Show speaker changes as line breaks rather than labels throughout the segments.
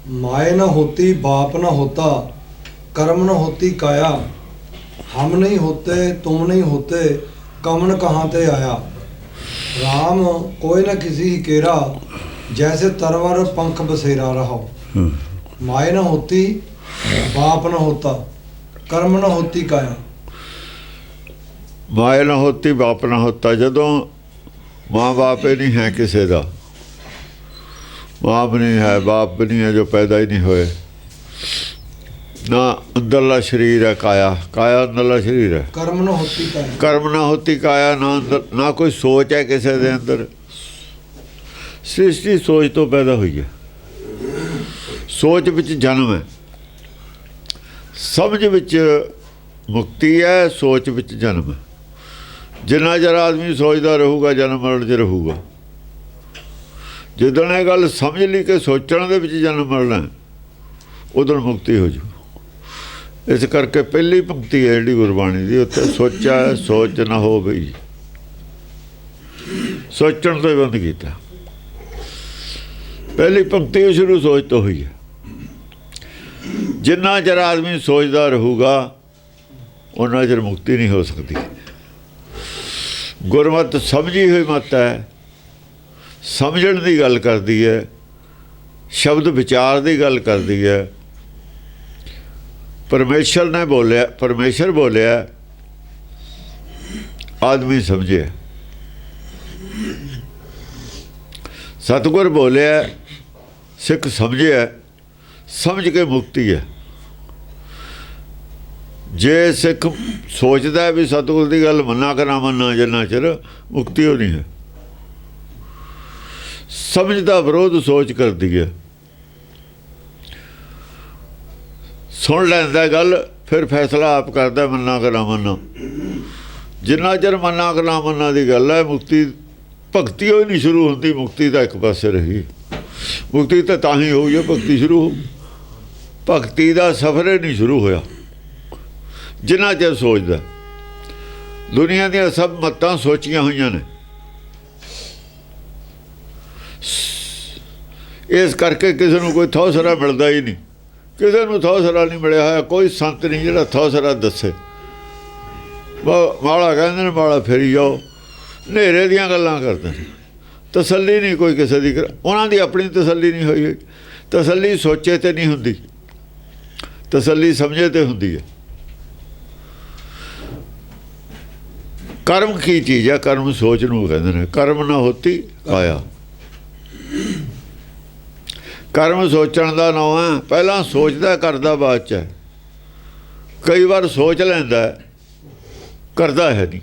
माए न होती बाप न होता, कर्म न होती काया। हम नहीं होते तुम नहीं होते, कमन कहाँ ते आया। राम कोई न किसी ही केरा, जैसे तरवर पंख बसेरा रहो। माए न होती बाप न होता, कर्म न होती काया।
माए ना होती बाप ना होता, जदों माँ बाप ही नहीं है किसी का, माँ भी नहीं है बाप भी नहीं है, जो पैदा ही नहीं होए, ना अंदरला शरीर है काया, काया अंदरला शरीर है।
कर्म न होती काया,
कर्म ना होती काया, ना अंदर ना कोई सोच है किसी के अंदर। सृष्टि सोच तो पैदा हुई है, सोच विच जन्म है, समझ विच मुक्ति है, सोच विच जन्म है। जिन्ना चर आदमी सोचता रहूगा जन्म मरण च रहूगा। जिदन ये गल समझ ली कि सोचण दे विच जन्म मरना, उदन मुक्ति हो जाऊ। इस करके पहली पंक्ति है जी गुरबाणी की, उत्ते सोचा है सोच ना हो गई, सोचण तो बंद किया। पहली पंक्ति शुरू सोच तो हुई है। जिन्ना चर आदमी सोचता रहूगा उन्ना चर मुक्ति नहीं हो सकती। गुरमत समझी हुई मत है, समझण की गल करती है, शब्द विचार की गल करती है। परमेश्वर ने बोलिया, परमेश्वर बोलिया, आदमी समझे। सतगुर बोलिया, सिख समझे, समझ के मुक्ति है। जे सिख सोचता है भी सतगुर की गल मना कि ना मना, जिन्ना चिर मुक्ति होनी है। समझदा विरोध सोच करती है। सुन लैंदा गल, फिर फैसला आप करता मना कि ना मना। जिन्ना चिर मना कि ना मना की गल है, मुक्ति भगती ही नहीं शुरू होती। मुक्ति तो एक पासे रही, मुक्ति तो तां ही होई है भगती शुरू हो। भगती का सफर ही नहीं शुरू होया जिन्ना चਿਰ सोचदा। दुनिया ਦੀਆਂ सब मत्तां सोचियां होईयां ने, इस करके किसी को कोई थौसरा मिलता ही नहीं। किसी को थौसरा नहीं मिलिया होया, कोई संत नहीं जिहड़ा थौसरा दसे। माड़ा कहंदे ने माड़ा फेरी जाओ, नेरे दियां गल्लां करदे ने। तसल्ली नहीं कोई किसी दी, उन्हां दी अपनी तसल्ली नहीं होई। तसल्ली सोचे ते नहीं हुंदी, तसल्ली समझे ते हुंदी है। कर्म की चीज़ है, कर्म सोच नूं कहंदे ने। कर्म ना होती काया, कर्म सोचण दा नाम है। पहला सोचदा करदा बाद च है। कई बार सोच लैंदा करदा है नहीं।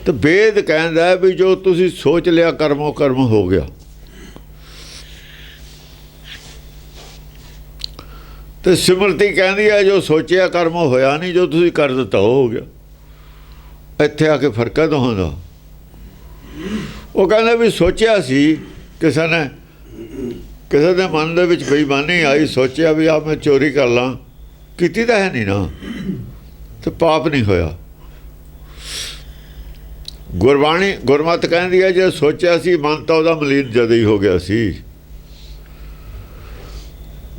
तो वेद कहंदा है भी जो तुसीं सोच लिया कर्मों कर्म हो गया। तो सिमरती कहती है जो सोचिया कर्म होया नहीं, जो तुसीं कर दिता हो गया। ਇੱਥੇ आ के फर्क है दोहां दा। वो कहते भी सोचिया सी किसी ने, किसी के मन दे विच बेईमानी आई, सोचिया भी आ मैं चोरी कर ला, कीती तो है नहीं ना, तो पाप नहीं होया। गुरबाणी गुरमत कहती है जो सोचिया सी मन तो वह मलीन जद ही हो गया सी।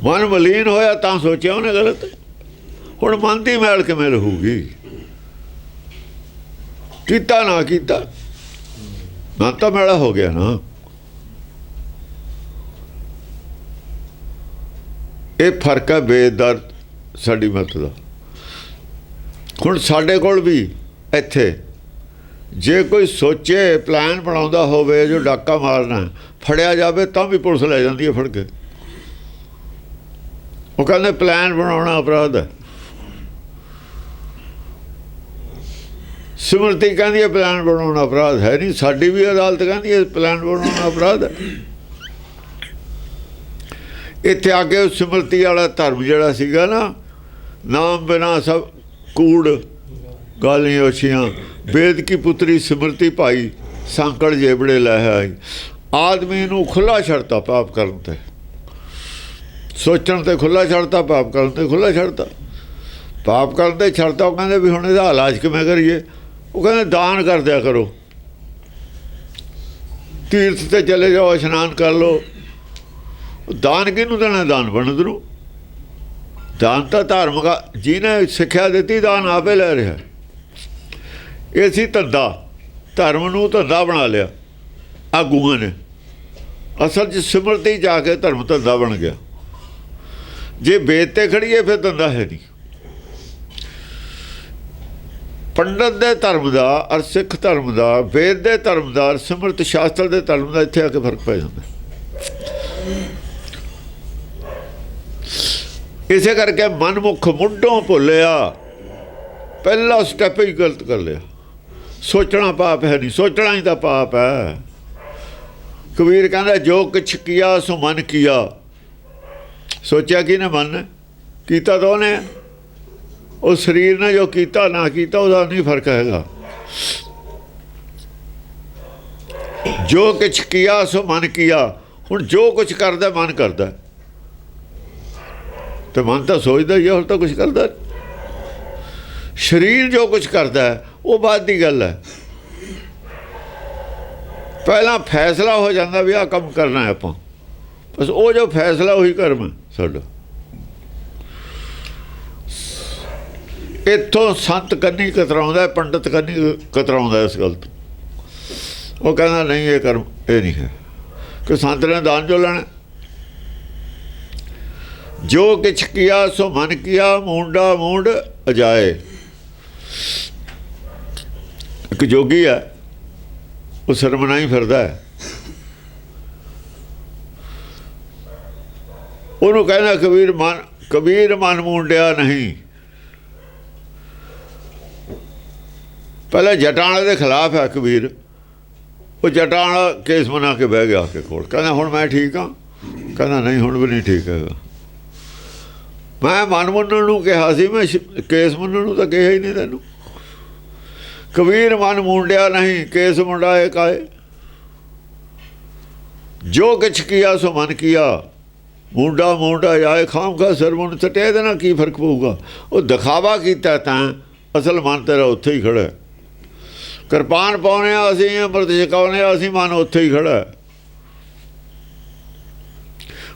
मन मलीन होया तां सोचिया उन्हें गलत। हुण मन की मैल किवें रहूगी, कीता ना कीता मन तो मैला हो गया ना। ये फर्क है वेद दा साडी मत दा। हुण साडे कोल भी इत्थे जे कोई सोचे प्लान बनाउंदा होवे जो डाका मारना, फड़िया जावे तां भी पुलिस लै जांदी है फड़ के। वो कहंदे प्लान बनाउणा अपराध है। सिमरती कहती है प्लान बनाना अपराध है नहीं। साडी भी अदालत कहती है प्लान बनाना अपराध है। इत्थे आके सिमरती वाला धर्म जिहड़ा सीगा ना, नाम बिना सब कूड़ गालियां ओछियां। वेद की पुत्री सिमरती पाई, सांकड़ जेबड़े लै आई। आदमी नूं खुला छड़ता पाप करन ते, सोचण ते खुला छड़ता, पाप करन ते खुला छड़ता। पाप करन ते छड़ता। वो कहंदे भी हुण इहदा इलाज किवें करिए? वो कहते दान कर दिया करो, तीर्थ ते चले जाओ, इशनान कर लो, ਦਾਨ ਕਿਹਨੂੰ ਦੇਣਾ? ਦਾਨ ਬਣਤ ਨੂੰ। ਦਾਨ ਤਾਂ ਧਾਰਮਿਕ ਜਿਹਨੇ ਸਿੱਖਿਆ ਦਿੱਤੀ, ਦਾਨ ਆਪੇ ਲੈ ਰਿਹਾ। ਇਹ ਸੀ ਧੰਦਾ, ਧਰਮ ਨੂੰ ਧੰਦਾ ਬਣਾ ਲਿਆ ਆਗੂਆਂ ਨੇ। ਅਸਲ 'ਚ ਸਿਮਰਤੀ ਜਾ ਕੇ ਧਰਮ ਧੰਦਾ ਬਣ ਗਿਆ। ਜੇ ਵੇਦ 'ਤੇ ਖੜੀਏ ਫਿਰ ਧੰਦਾ ਹੈ ਨਹੀਂ। ਪੰਡਤ ਦੇ ਧਰਮ ਦਾ ਔਰ ਸਿੱਖ ਧਰਮ ਦਾ, ਵੇਦ ਦੇ ਧਰਮ ਦਾ ਔਰ ਸਿਮਰਤ ਸ਼ਾਸਤਰ ਦੇ ਧਰਮ ਦਾ ਇੱਥੇ ਆ ਕੇ ਫਰਕ ਪੈ ਜਾਂਦਾ। ਇਸੇ ਕਰਕੇ ਮਨਮੁਖ ਮੁੱਢੋਂ ਭੁੱਲਿਆ, ਪਹਿਲਾ ਸਟੈਪ ਹੀ ਗਲਤ ਕਰ ਲਿਆ। ਸੋਚਣਾ ਪਾਪ ਹੈ ਨਹੀਂ, ਸੋਚਣਾ ਹੀ ਤਾਂ ਪਾਪ ਹੈ। ਕਬੀਰ ਕਹਿੰਦਾ ਜੋ ਕੁਛ ਕੀਆ ਸੋ ਮਨ ਕੀਆ। ਸੋਚਿਆ ਕਿਹਨੇ? ਮਨ ਨੇ ਕੀਤਾ ਤਾਂ ਉਹਨੇ। ਉਹ ਸਰੀਰ ਨੇ ਜੋ ਕੀਤਾ ਨਾ ਕੀਤਾ ਉਹਦਾ ਨਹੀਂ ਫਰਕ ਹੈਗਾ। ਜੋ ਕੁਛ ਕੀਆ ਸੋ ਮਨ ਕੀਆ। ਹੁਣ ਜੋ ਕੁਛ ਕਰਦਾ ਮਨ ਕਰਦਾ, ਤੇ ਮਨ ਤਾਂ ਸੋਚਦਾ ਹੀ, ਹੋਰ ਤਾਂ ਕੁਛ ਕਰਦਾ। ਸਰੀਰ ਜੋ ਕੁਛ ਕਰਦਾ ਉਹ ਬਾਅਦ ਦੀ ਗੱਲ ਹੈ। ਪਹਿਲਾਂ ਫੈਸਲਾ ਹੋ ਜਾਂਦਾ ਵੀ ਆਹ ਕੰਮ ਕਰਨਾ ਆਪਾਂ, ਬਸ ਉਹ ਜੋ ਫੈਸਲਾ ਉਹੀ ਕਰਮ ਸਾਡਾ। ਇੱਥੋਂ ਸੰਤ ਕੰਨੀ ਕਤਰਾਉਂਦਾ, ਪੰਡਤ ਕੰਨੀ ਕਤਰਾਉਂਦਾ ਇਸ ਗੱਲ ਤੋਂ। ਉਹ ਕਹਿੰਦਾ ਨਹੀਂ ਇਹ ਕਰਮ ਇਹ ਨਹੀਂ ਹੈ ਕਿ ਸੰਤ ਨੇ ਦਾਨ ਜੋ ਲੈਣਾ। ਜੋ ਕਿਛ ਕੀਆ ਸੋ ਮਨ ਕੀਆ, ਮੂੰਡਾ ਮੂੰਡ ਅਜਾਏ। ਇੱਕ ਜੋਗੀ ਹੈ, ਉਹ ਸਰਮਣਾ ਹੀ ਫਿਰਦਾ ਹੈ। ਉਹਨੂੰ ਕਹਿੰਦਾ ਕਬੀਰ ਮਨ ਮੂੰਡਿਆ ਨਹੀਂ। ਪਹਿਲਾਂ ਜਟਾਂ ਵਾਲੇ ਦੇ ਖਿਲਾਫ ਹੈ ਕਬੀਰ। ਉਹ ਜਟਾਂ ਵਾਲਾ ਕੇਸ ਬਣਾ ਕੇ ਬਹਿ ਗਿਆ ਆ ਕੇ ਕੋਲ। ਕਹਿੰਦਾ ਹੁਣ ਮੈਂ ਠੀਕ ਹਾਂ? ਕਹਿੰਦਾ ਨਹੀਂ, ਹੁਣ ਵੀ ਨਹੀਂ ਠੀਕ ਹੈਗਾ। ਮੈਂ ਮਨ ਮੰਨਣ ਨੂੰ ਕਿਹਾ ਸੀ, ਮੈਂ ਕੇਸ ਮੰਨਣ ਨੂੰ ਤਾਂ ਕਿਹਾ ਹੀ ਨਹੀਂ ਤੈਨੂੰ। ਕਬੀਰ ਮਨ ਮੁੰਡਿਆ ਨਹੀਂ, ਕੇਸ ਮੁੰਡਾਏ ਕਾਏ। ਜੋ ਕਿਛ ਕੀਆ ਸੋ ਮਨ ਕੀਆ, ਮੁੰਡਾ ਮੁੰਡਾ ਜਾਏ। ਖਾਮ ਖਾ ਸਿਰ ਮੁੰਡ ਸਟੇ, ਇਹਦੇ ਨਾਲ ਕੀ ਫਰਕ ਪਊਗਾ? ਉਹ ਦਿਖਾਵਾ ਕੀਤਾ ਤਾਂ ਅਸਲ ਮਨ ਤੇਰਾ ਉੱਥੇ ਹੀ ਖੜਾ। ਕਿਰਪਾਨ ਪਾਉਂਦੇ ਹਾਂ ਅਸੀਂ, ਅੰਮ੍ਰਿਤ ਛਕਾਉਂਦੇ ਹਾਂ ਅਸੀਂ, ਮਨ ਉੱਥੇ ਹੀ ਖੜਾ।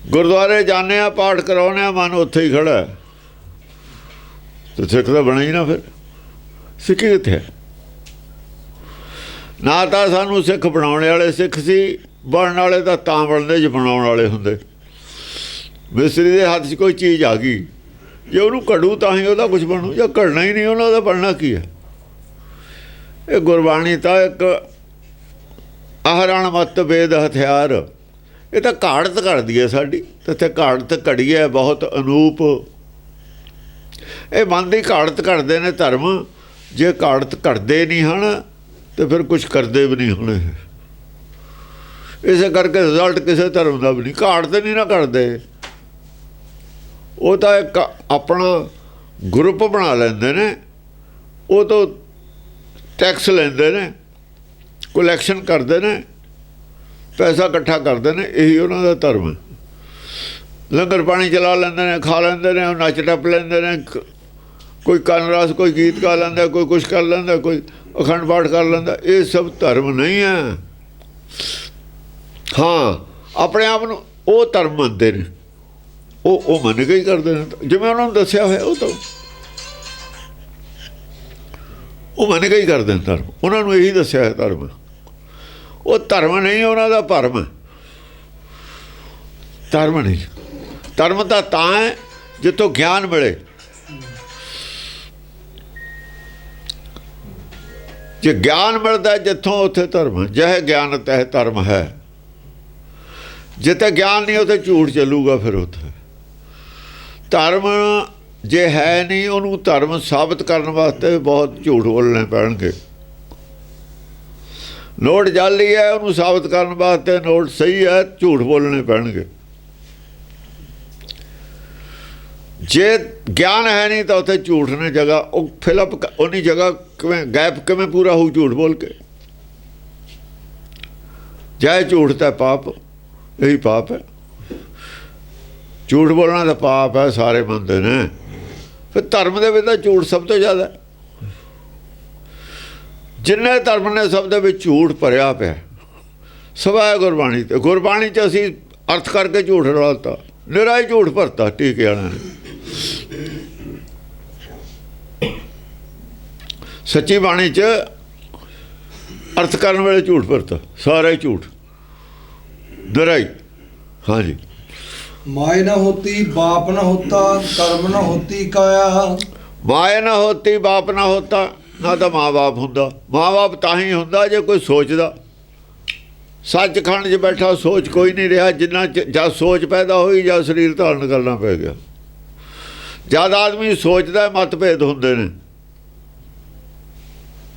ਗੁਰਦੁਆਰੇ ਜਾਂਦੇ ਹਾਂ, ਪਾਠ ਕਰਾਉਂਦੇ ਹਾਂ, ਮਨ ਉੱਥੇ ਹੀ ਖੜਾ। ਤੇ ਸਿੱਖ ਤਾਂ ਬਣਾ ਹੀ ਨਾ। ਫਿਰ ਸਿੱਖੀ ਕਿੱਥੇ ਹੈ? ਨਾ ਤਾਂ ਸਾਨੂੰ ਸਿੱਖ ਬਣਾਉਣ ਵਾਲੇ ਸਿੱਖ ਸੀ, ਬਣਨ ਵਾਲੇ ਤਾਂ ਬਣਦੇ ਜੇ ਬਣਾਉਣ ਵਾਲੇ ਹੁੰਦੇ। ਮਿਸਤਰੀ ਦੇ ਹੱਥ 'ਚ ਕੋਈ ਚੀਜ਼ ਆ ਗਈ, ਜੇ ਉਹਨੂੰ ਘੜੂ ਤਾਂ ਹੀ ਉਹਦਾ ਕੁਛ ਬਣੂ, ਜਾਂ ਘੜਨਾ ਹੀ ਨਹੀਂ ਉਹਨਾਂ ਦਾ ਬਣਨਾ ਕੀ ਹੈ? ਇਹ ਗੁਰਬਾਣੀ ਤਾਂ ਇੱਕ ਆਹਰਣ ਮਤ ਵੇਦ ਹਥਿਆਰ। ਇਹ ਤਾਂ ਘਾੜਤ ਘੜਦੀ ਹੈ ਸਾਡੀ, ਤੇ ਇੱਥੇ ਘਾੜਤ ਘੜੀ ਹੈ ਬਹੁਤ ਅਨੂਪ। ਇਹ ਮਨ ਦੀ ਘਾੜਤ ਘੜਦੇ ਨੇ ਧਰਮ। ਜੇ ਘਾੜਤ ਘੜਦੇ ਨਹੀਂ ਹਨ ਤੇ ਫਿਰ ਕੁਛ ਕਰਦੇ ਵੀ ਨਹੀਂ ਹੋਣੇ। ਇਸੇ ਕਰਕੇ ਰਿਜ਼ਲਟ ਕਿਸੇ ਧਰਮ ਦਾ ਵੀ ਨਹੀਂ। ਘਾੜਤ ਨਹੀਂ ਨਾ ਕਰਦੇ। ਉਹ ਤਾਂ ਇੱਕ ਆਪਣਾ ਗਰੁੱਪ ਬਣਾ ਲੈਂਦੇ ਨੇ, ਉਹ ਤੋਂ ਟੈਕਸ ਲੈਂਦੇ ਨੇ, ਕਲੈਕਸ਼ਨ ਕਰਦੇ ਨੇ, ਪੈਸਾ ਇਕੱਠਾ ਕਰਦੇ ਨੇ। ਇਹੀ ਉਹਨਾਂ ਦਾ ਧਰਮ ਹੈ। ਲੰਗਰ ਪਾਣੀ ਚਲਾ ਲੈਂਦੇ ਨੇ, ਖਾ ਲੈਂਦੇ ਨੇ, ਨੱਚ ਟੱਪ ਲੈਂਦੇ ਨੇ। ਕੋਈ ਕੰਨ ਰਾਸ, ਕੋਈ ਗੀਤ ਗਾ ਲੈਂਦਾ, ਕੋਈ ਕੁਛ ਕਰ ਲੈਂਦਾ, ਕੋਈ ਅਖੰਡ ਪਾਠ ਕਰ ਲੈਂਦਾ। ਇਹ ਸਭ ਧਰਮ ਨਹੀਂ ਹੈ। ਹਾਂ, ਆਪਣੇ ਆਪ ਨੂੰ ਉਹ ਧਰਮ ਮੰਨਦੇ ਨੇ। ਉਹ ਮੰਨ ਕੇ ਹੀ ਕਰਦੇ ਨੇ, ਜਿਵੇਂ ਉਹਨਾਂ ਨੂੰ ਦੱਸਿਆ ਹੋਇਆ। ਉਹ ਮੰਨ ਕੇ ਹੀ ਕਰਦੇ ਨੇ ਧਰਮ। ਉਹਨਾਂ ਨੂੰ ਇਹੀ ਦੱਸਿਆ ਹੈ ਧਰਮ। ਉਹ ਧਰਮ ਨਹੀਂ, ਉਹਨਾਂ ਦਾ ਭਰਮ ਹੈ। ਧਰਮ ਨਹੀਂ। ਧਰਮ ਤਾਂ ਹੈ ਜਿੱਥੋਂ ਗਿਆਨ ਮਿਲੇ। ਜੇ ਗਿਆਨ ਮਿਲਦਾ ਜਿੱਥੋਂ, ਉੱਥੇ ਧਰਮ ਹੈ। ਜਿਹੇ ਗਿਆਨ ਤਹਿ ਧਰਮ ਹੈ। ਜਿੱਥੇ ਗਿਆਨ ਨਹੀਂ ਉੱਥੇ ਝੂਠ ਚੱਲੂਗਾ। ਫਿਰ ਉੱਥੇ ਧਰਮ ਜੇ ਹੈ ਨਹੀਂ, ਉਹਨੂੰ ਧਰਮ ਸਾਬਤ ਕਰਨ ਵਾਸਤੇ ਬਹੁਤ ਝੂਠ ਬੋਲਣੇ ਪੈਣਗੇ। ਨੋਟ ਜਾਲੀ ਹੈ, ਉਹਨੂੰ ਸਾਬਤ ਕਰਨ ਵਾਸਤੇ ਨੋਟ ਸਹੀ ਹੈ, ਝੂਠ ਬੋਲਣੇ ਪੈਣਗੇ। ਜੇ ਗਿਆਨ ਹੈ ਨਹੀਂ ਤਾਂ ਉੱਥੇ ਝੂਠ ਨੇ ਜਗ੍ਹਾ। ਉਹ ਫਿਲਅਪ ਉਹਨੀ ਜਗ੍ਹਾ ਕਿਵੇਂ, ਗੈਪ ਕਿਵੇਂ ਪੂਰਾ ਹੋਊ ਝੂਠ ਬੋਲ ਕੇ? ਜਾਏ ਝੂਠ ਤਾਂ ਪਾਪ, ਇਹੀ ਪਾਪ ਹੈ। ਝੂਠ ਬੋਲਣਾ ਤਾਂ ਪਾਪ ਹੈ, ਸਾਰੇ ਮੰਨਦੇ ਨੇ। ਫਿਰ ਧਰਮ ਦੇ ਵਿੱਚ ਤਾਂ ਝੂਠ ਸਭ ਤੋਂ ਜ਼ਿਆਦਾ। ਜਿੰਨੇ ਧਰਮ ਨੇ ਸਭ ਦੇ ਵਿੱਚ ਝੂਠ ਭਰਿਆ ਪਿਆ। ਸਵਾ ਗੁਰਬਾਣੀ ਤੇ। ਗੁਰਬਾਣੀ 'ਚ ਅਸੀਂ अर्थ करके झूठ रलाता, निरा ही झूठ भरता टीके वाले ने। सच्ची बाणी च अर्थ करने वाले झूठ भरता, सारा ही झूठ, निरा ही। हाँ जी।
माय न होती बाप न होता, कर्म न होती काया।
माए ना होती बाप ना होता, ना तो माँ बाप हुंदा। माँ बाप तां ही हुंदा जे कोई सोचदा। सचखंड 'च बैठा सोच कोई नहीं रहा, जिन्ना जद सोच पैदा हुई जद शरीर धारण करना पै गया। जद आदमी सोचदा मतभेद हुंदे ने,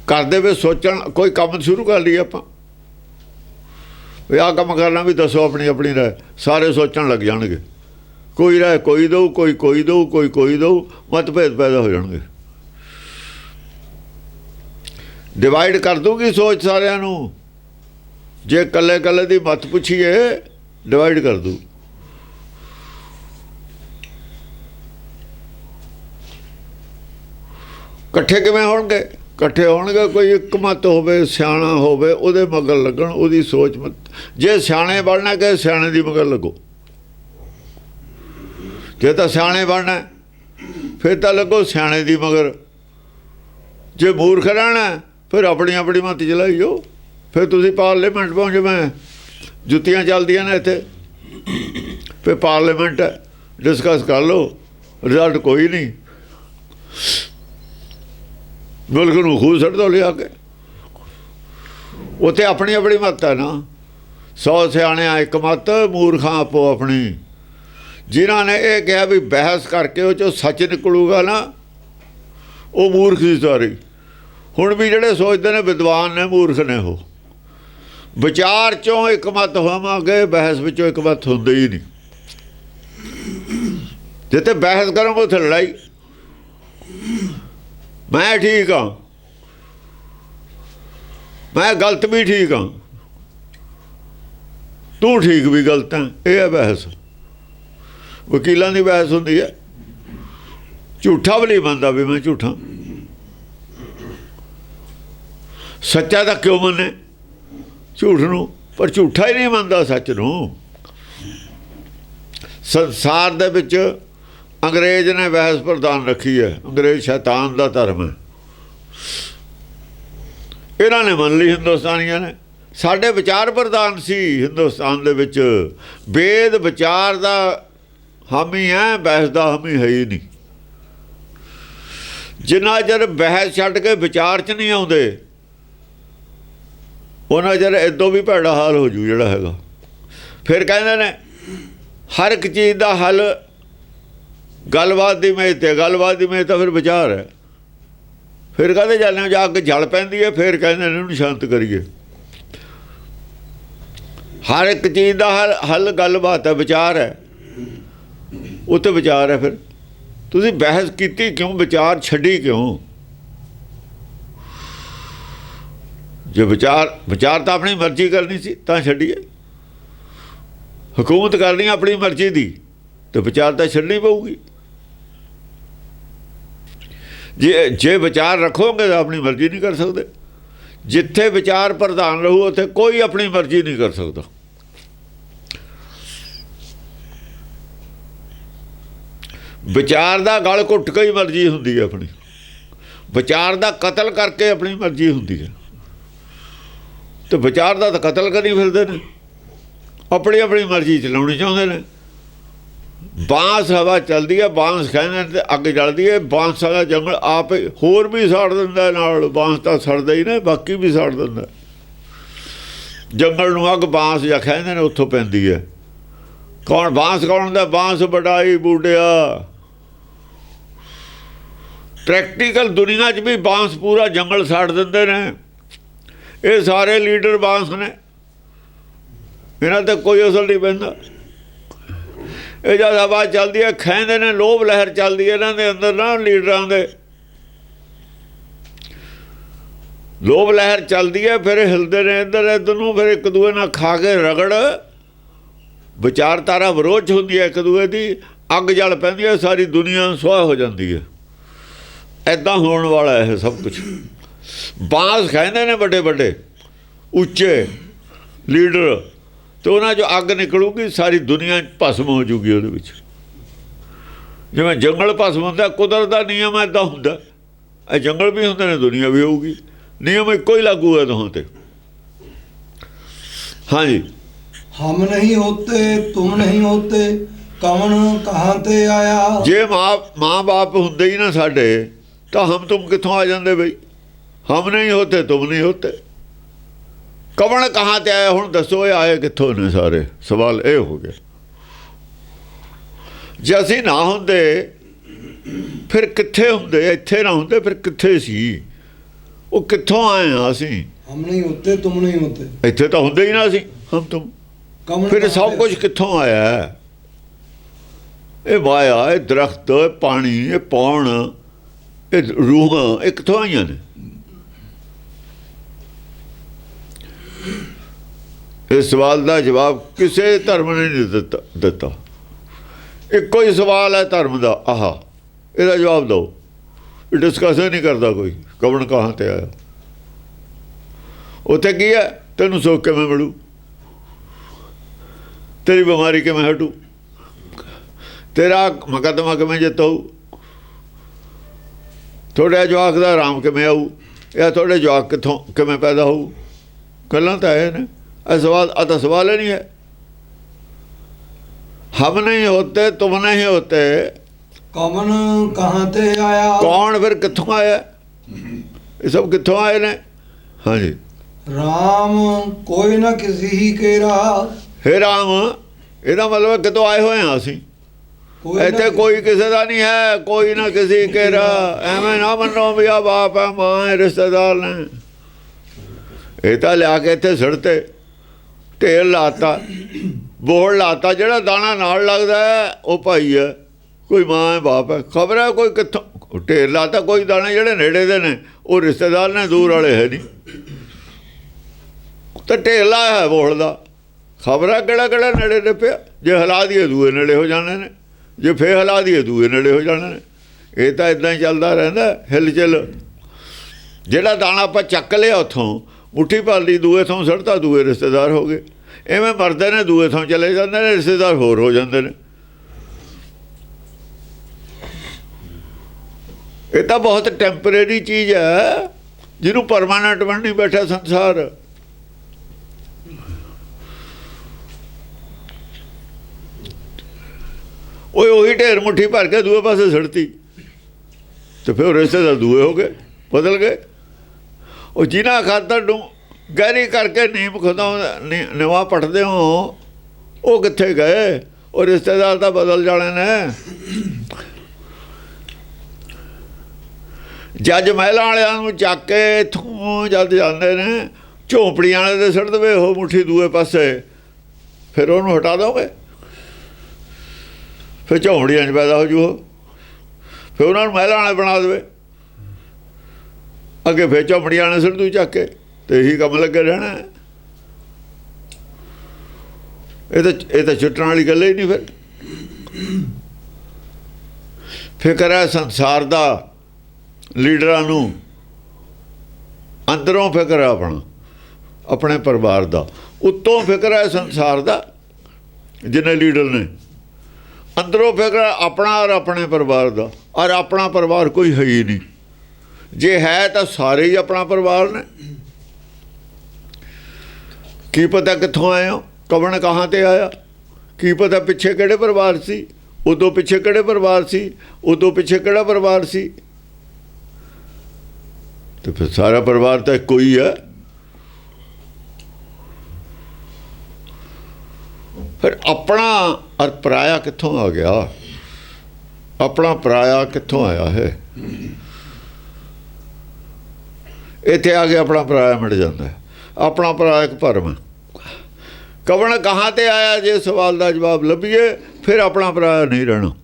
करदे वे सोचण कोई काम शुरू कर लिए आपां भी आह काम करना, भी दसो अपनी अपनी राय, सारे सोचण लग जाणगे। कोई राय कोई दऊ, कोई दऊ, कोई दऊ, मतभेद पैदा हो जाणगे। डिवाइड कर दूगी सोच सारिਆਂ ਨੂੰ। जे कल्ले कल्ले दी मत पुछीए डिवाइड कर दू। इकट्ठे किवें होणगे? इकट्ठे होणगे कोई एक मत होवे, सियाणा होवे, ਉਹਦੇ मगर लगण, ਉਹਦੀ सोच मत। जे सियाणे बनना कि सियाणे दी मगर लगो। जे तो सियाणे बनना फिर तो लगो सियाणे दी मगर। जे मूर्ख रहना फिर अपनी अपनी मत चलाई जाओ। फिर तुसीं पार्लीमेंट पहुँच, मैं जुत्तियां चलदियां ने इत्थे, फिर पार्लीमेंट है, डिस्कस कर लो, रिजल्ट कोई नहीं। मुल्क नूं खूह सट दो लिया के। उत्थे अपनी अपनी मत है ना। 100 सियाणे एक मत, मूर्खां आपो अपनी। जिन्हां ने यह कहा भी बहस करके वो चो सच निकलूगा ना, वो मूर्ख सी सारी। हुण भी जिहड़े सोचते ने विद्वान ने, मूर्ख ने। वो विचार चों एक मत होवांगे, बहस विचों एक मत हुंदे ही नहीं। जिथे बहस करोगे उत्थे लड़ाई। मैं ठीक हाँ, मैं गलत भी ठीक हाँ, तू ठीक भी गलत है, यह है बहस। वकीलों की बहस होंदी है। झूठा भी नहीं मनता भी मैं झूठा, सच्चा तो क्यों मने झूठ नूं, पर झूठा ही नहीं मनता सच नूं। संसार दे विच अंग्रेज ने बहस प्रधान रखी है। अंग्रेज शैतान का धर्म है। इन्हां ने मन ली हिंदुस्तानियों ने। साडे विचार प्रधान सी हिंदुस्तान दे विच। वेद विचार का हामी है, बहस का हामी है ही नहीं। जिन्ना चਿਰ बहस छड्ड के विचार च नहीं आउंदे, उन्ना चਿਰ इदों भी भैड़ा हाल हो जू जिहड़ा हैगा। फिर कहंदे ने हर एक चीज़ का हल गलबात की मेज ते। गलबात की मेज तो फिर विचार है। फिर कहते जाने जाके जल पैंदी है, फिर कहते इन्हूं शांत करिए। हर एक चीज़ का हल गलबात है, विचार है। उत्ते विचार है। फिर तुसीं बहस कीती क्यों, विचार छड्डी क्यों? जो विचार तो अपनी मर्जी करनी सी तां छड्डीए। हुकूमत करनी अपनी मर्जी दी तो विचार तो छड्डनी पऊगी। जे विचार रखोगे तो अपनी मर्जी नहीं कर सकते। जिथे विचार प्रधान रहू उत्थे कोई अपनी मर्जी नहीं कर सकता। विचार का गल घुट के ही मर्जी होंदी है अपनी। विचार का कतल करके अपनी मर्जी होंदी है। तो विचार का तो कतल करी फिरदे ने, अपनी अपनी मर्जी चलाउणी चाहुंदे ने। बांस हवा चलती है, बांस कहते अग जलती है। बांस का जंगल आप होर भी साड़ दिंदा नाल। बांस तो सड़दा ही नहीं, बाकी भी साड़ दिंदा। जंगल नूं अग बांस जा कहते ने उत्थों पैंदी है। कौन बांस कौन दा? बांस वडाई बूढ़िया। प्रैक्टिकल दुनिया च भी बांस पूरा जंगल साड़ दिंदे ने। ये सारे लीडर बांस ने, इन्हां ते कोई असर नहीं पैंदा। ये जब हवा चलती है खेंदे ने, लोभ लहर चलती है इन्हां दे अंदर ना, लीडरां दे लोभ लहर चलती है। फिर हिलते ने इधर इधर नूं, फिर एक दूए नाल खा के रगड़। विचारधारा विरोध होंदी है एक दूए की। अग जल पैंदी है, सारी दुनिया सुआह हो जाती है। ऐदां होने वाला है सब कुछ। बांस कहते ने बड़े बड़े उच्चे लीडर ਤੇ ਉਹਨਾਂ 'ਚੋਂ ਅੱਗ ਨਿਕਲੂਗੀ, ਸਾਰੀ ਦੁਨੀਆ ਭਸਮ ਹੋ ਜੂਗੀ ਉਹਦੇ ਵਿੱਚ। ਜਿਵੇਂ ਜੰਗਲ ਭਸਮ ਹੁੰਦਾ, ਕੁਦਰਤ ਦਾ ਨਿਯਮ ਇੱਦਾਂ ਹੁੰਦਾ। ਇਹ ਜੰਗਲ ਵੀ ਹੁੰਦੇ ਨੇ, ਦੁਨੀਆ ਵੀ ਹੋਊਗੀ, ਨਿਯਮ ਇੱਕੋ ਹੀ ਲਾਗੂ ਹੈ ਦੋਹਾਂ ਤੇ। ਹਾਂਜੀ।
हम नहीं होते तुम नहीं होते कौन कहाँ ते आया।
ਜੇ ਮਾਂ ਬਾਪ ਹੁੰਦੇ ਹੀ ਨਾ ਸਾਡੇ, ਤਾਂ ਹਮ ਤੁਮ ਕਿੱਥੋਂ ਆ ਜਾਂਦੇ ਬਈ। ਹਮ ਨਹੀਂ ਹੋਤੇ ਤੁਮ ਨਹੀਂ ਹੋਤੇ, ਕਵਣ ਕਹਾਂ ਤੇ ਆਇਆ। ਹੁਣ ਦੱਸੋ ਇਹ ਆਏ ਕਿੱਥੋਂ ਨੇ ਸਾਰੇ, ਸਵਾਲ ਇਹ ਹੋ ਗਿਆ। ਜੇ ਅਸੀਂ ਨਾ ਹੁੰਦੇ ਫਿਰ ਕਿੱਥੇ ਹੁੰਦੇ, ਇੱਥੇ ਨਾ ਹੁੰਦੇ ਫਿਰ ਕਿੱਥੇ ਸੀ, ਉਹ ਕਿੱਥੋਂ ਆਏ ਹਾਂ ਅਸੀਂ।
हम नहीं होते तुम नहीं होते
ਇੱਥੇ ਤਾਂ ਹੁੰਦੇ ਹੀ ਨਾ ਅਸੀਂ, ਹਮ ਤੁਮ।
कौन
ਫਿਰ
कहाँ
ਸਭ
ते
ਕੁਝ ਕਿੱਥੋਂ ਆਇਆ ਹੈ? ਇਹ ਮਾਇਆ, ਇਹ ਦਰਖਤ, ਇਹ ਪਾਣੀ, ਇਹ ਪੌਣ, ਇਹ ਰੂਹਾਂ, ਇਹ ਕਿੱਥੋਂ ਆਈਆਂ ਨੇ? ਇਸ ਸਵਾਲ ਦਾ ਜਵਾਬ ਕਿਸੇ ਧਰਮ ਨੇ ਨਹੀਂ ਦਿੱਤਾ। ਇੱਕੋ ਹੀ ਸਵਾਲ ਹੈ ਧਰਮ ਦਾ, ਆਹ ਇਹਦਾ ਜਵਾਬ ਦਿਓ। ਇਹ ਡਿਸਕਸ ਨਹੀਂ ਕਰਦਾ ਕੋਈ, ਕੌਣ ਕਹਾਂ ਤੇ ਆਇਆ। ਉੱਥੇ ਕੀ ਹੈ? ਤੈਨੂੰ ਸੁੱਖ ਕਿਵੇਂ ਮਿਲੂ, ਤੇਰੀ ਬਿਮਾਰੀ ਕਿਵੇਂ ਹਟੂ, ਤੇਰਾ ਮੁਕੱਦਮਾ ਕਿਵੇਂ ਜਿੱਤ ਹੋਊ, ਤੁਹਾਡੇ ਜਵਾਕ ਦਾ ਆਰਾਮ ਕਿਵੇਂ ਆਊ, ਜਾਂ ਤੁਹਾਡੇ ਜਵਾਕ ਕਿੱਥੋਂ ਕਿਵੇਂ ਪੈਦਾ ਹੋਊ। ਗੱਲਾਂ ਤਾਂ ਇਹ ਨੇ। ਇਹ ਸਵਾਲ ਆ ਤਾਂ ਸਵਾਲ ਹੀ ਨਹੀਂ ਹੈ। ਹਮ ਨਹੀਂ ਹੋਤੇ ਤੁਮ ਨਹੀਂ ਹੋਤੇ,
कौन कहाँ ते आया।
ਕੌਣ ਫਿਰ ਕਿੱਥੋਂ ਆਇਆ? ਇਹ ਸਭ ਕਿੱਥੋਂ ਆਏ ਨੇ? ਹਾਂਜੀ।
राम कोई ना किसी ही के रहा।
ਹੇ ਰਾਮ, ਇਹਦਾ ਮਤਲਬ ਕਿਤੋਂ ਆਏ ਹੋਏ ਹਾਂ ਅਸੀਂ।
कोई ना
ਇੱਥੇ ਕੋਈ ਕਿਸੇ ਦਾ ਨਹੀਂ ਹੈ, ਕੋਈ ਨਾ ਕਿਸੇ ਕੇਰਾ। ਐਵੇਂ ਨਾ ਮੰਨੋ ਵੀ ਆ ਬਾਪ ਹੈ, ਮਾਂ ਹੈ, ਰਿਸ਼ਤੇਦਾਰ ਨੇ। ਇਹ ਤਾਂ ਲਿਆ ਕੇ ਇੱਥੇ ਸਿੱਟਤੇ, ਢੇਰ ਲਾਤਾ, ਬੋੜ ਲਾਤਾ। ਜਿਹੜਾ ਦਾਣਾ ਨਾਲ ਲੱਗਦਾ ਹੈ ਉਹ ਭਾਈ ਹੈ, ਕੋਈ ਮਾਂ ਹੈ, ਬਾਪ ਹੈ। ਖਬਰ ਹੈ ਕੋਈ ਕਿੱਥੋਂ ਢੇਰ ਲਾਤਾ। ਕੋਈ ਦਾਣੇ ਜਿਹੜੇ ਨੇੜੇ ਦੇ ਨੇ ਉਹ ਰਿਸ਼ਤੇਦਾਰ ਨੇ, ਦੂਰ ਵਾਲੇ ਹੈ ਨਹੀਂ। ਤਾਂ ਢੇਰ ਲਾਇਆ ਹੈ ਬੋੜ ਦਾ, ਖਬਰ ਹੈ ਕਿਹੜਾ ਕਿਹੜਾ ਨੇੜੇ ਨੇ ਪਿਆ। ਜੇ ਹਿਲਾ ਦੀਏ ਦੂਏ ਨੇੜੇ ਹੋ ਜਾਣੇ ਨੇ, ਜੇ ਫੇਰ ਹਿਲਾ ਦੀਏ ਦੂਏ ਨੇੜੇ ਹੋ ਜਾਣੇ ਨੇ। ਇਹ ਤਾਂ ਇੱਦਾਂ ਹੀ ਚੱਲਦਾ ਰਹਿੰਦਾ, ਹਿਲ ਚਲ। ਜਿਹੜਾ ਦਾਣਾ ਆਪਾਂ ਚੱਕ ਲਿਆ ਉੱਥੋਂ, ਮੁੱਠੀ ਭਰ ਲਈ, ਦੂਏ ਥਾਂ ਸੜਤਾ, ਦੂਏ ਰਿਸ਼ਤੇਦਾਰ ਹੋ ਗਏ। ਐਵੇਂ ਮਰਦੇ ਨੇ, ਦੂਏ ਥਾਂ ਚਲੇ ਜਾਂਦੇ ਨੇ, ਰਿਸ਼ਤੇਦਾਰ ਹੋਰ ਹੋ ਜਾਂਦੇ ਨੇ। ਇਹ ਤਾਂ ਬਹੁਤ ਟੈਂਪਰੇਰੀ ਚੀਜ਼ ਹੈ, ਜਿਹਨੂੰ ਪਰਮਾਨੈਂਟ ਬਣ ਨਹੀਂ ਬੈਠਾ ਸੰਸਾਰ। ਉਹੀ ਢੇਰ ਮੁੱਠੀ ਭਰ ਕੇ ਦੂਏ ਪਾਸੇ ਸੜਤੀ, ਤੇ ਫਿਰ ਰਿਸ਼ਤੇਦਾਰ ਦੂਏ ਹੋ ਗਏ, ਬਦਲ ਗਏ। ਉਹ ਜਿਨ੍ਹਾਂ ਖਾਤਰ ਨੂੰ ਗਹਿਰੀ ਕਰਕੇ ਨੀਮ ਖੁਦਾ ਨਿਵਾ ਪਟਦੇ ਹੋ, ਉਹ ਕਿੱਥੇ ਗਏ? ਉਹ ਰਿਸ਼ਤੇਦਾਰ ਤਾਂ ਬਦਲ ਜਾਣੇ ਨੇ। ਜੱਜ ਮਹਿਲਾਂ ਵਾਲਿਆਂ ਨੂੰ ਚੱਕ ਕੇ ਇੱਥੋਂ ਜਦ ਜਾਂਦੇ ਨੇ, ਝੋਂਪੜੀਆਂ ਵਾਲੇ ਦੇ ਸੁੱਟ ਦੇਵੇ ਉਹ ਮੁੱਠੀ ਦੂਏ ਪਾਸੇ, ਫਿਰ ਉਹਨੂੰ ਹਟਾ ਦੋਗੇ, ਫਿਰ ਝੋਂਪੜੀਆਂ 'ਚ ਪੈਦਾ ਹੋ ਜੂ ਉਹ। ਫਿਰ ਉਹਨਾਂ ਨੂੰ ਮਹਿਲਾਂ ਵਾਲੇ ਬਣਾ ਦੇਵੇ, ਅੱਗੇ ਫਿਰ ਝੋਂਪੜੀਆਂ ਵਾਲੇ ਸੁੱਟ ਦੂ ਚੱਕ ਕੇ, ਤੇ ਇਹੀ ਕੰਮ ਲੱਗੇ ਰਹਿਣਾ। ਇਹ ਤਾਂ ਛੁੱਟਣ ਵਾਲੀ ਗੱਲ ਹੀ ਨਹੀਂ। ਫਿਰ ਫਿਕਰ ਹੈ ਸੰਸਾਰ ਦਾ, ਲੀਡਰਾਂ ਨੂੰ ਅੰਦਰੋਂ ਫਿਕਰ ਹੈ ਆਪਣਾ, ਆਪਣੇ ਪਰਿਵਾਰ ਦਾ। ਉੱਤੋਂ ਫਿਕਰ ਹੈ ਸੰਸਾਰ ਦਾ, ਜਿੰਨੇ ਲੀਡਰ ਨੇ। ਅੰਦਰੋਂ ਫਿਕਰ ਆਪਣਾ ਔਰ ਆਪਣੇ ਪਰਿਵਾਰ ਦਾ। ਔਰ ਆਪਣਾ ਪਰਿਵਾਰ ਕੋਈ ਹੈ ਹੀ ਨਹੀਂ। ਜੇ ਹੈ ਤਾਂ ਸਾਰੇ ਹੀ ਆਪਣਾ ਪਰਿਵਾਰ ਨੇ। ਕੀ ਪਤਾ ਕਿੱਥੋਂ ਆਏ ਹੋ, ਕੌਣ ਕਹਾਂ ਤੇ ਆਇਆ। ਕੀ ਪਤਾ ਪਿੱਛੇ ਕਿਹੜੇ ਪਰਿਵਾਰ ਸੀ, ਉਦੋਂ ਪਿੱਛੇ ਕਿਹੜੇ ਪਰਿਵਾਰ ਸੀ, ਉਦੋਂ ਪਿੱਛੇ ਕਿਹੜਾ ਪਰਿਵਾਰ ਸੀ। ਤੇ ਫਿਰ ਸਾਰਾ ਪਰਿਵਾਰ ਤਾਂ ਇੱਕੋ ਹੀ ਹੈ। ਫਿਰ ਆਪਣਾ ਔਰ ਪਰਾਇਆ ਕਿੱਥੋਂ ਆ ਗਿਆ? ਆਪਣਾ ਪਰਾਇਆ ਕਿੱਥੋਂ ਆਇਆ ਹੈ? ਇੱਥੇ ਆ ਕੇ ਆਪਣਾ ਪਰਾਇਆ ਮਿਟ ਜਾਂਦਾ ਹੈ। ਆਪਣਾ ਪਰਾਇਆ ਇੱਕ ਭਰਮ। ਕਵਣ ਕਹਾਂ ਤੇ ਆਇਆ, ਜੇ ਸਵਾਲ ਦਾ ਜਵਾਬ ਲੱਭੀਏ ਫਿਰ ਆਪਣਾ ਪਰਾਇਆ ਨਹੀਂ ਰਹਿਣਾ।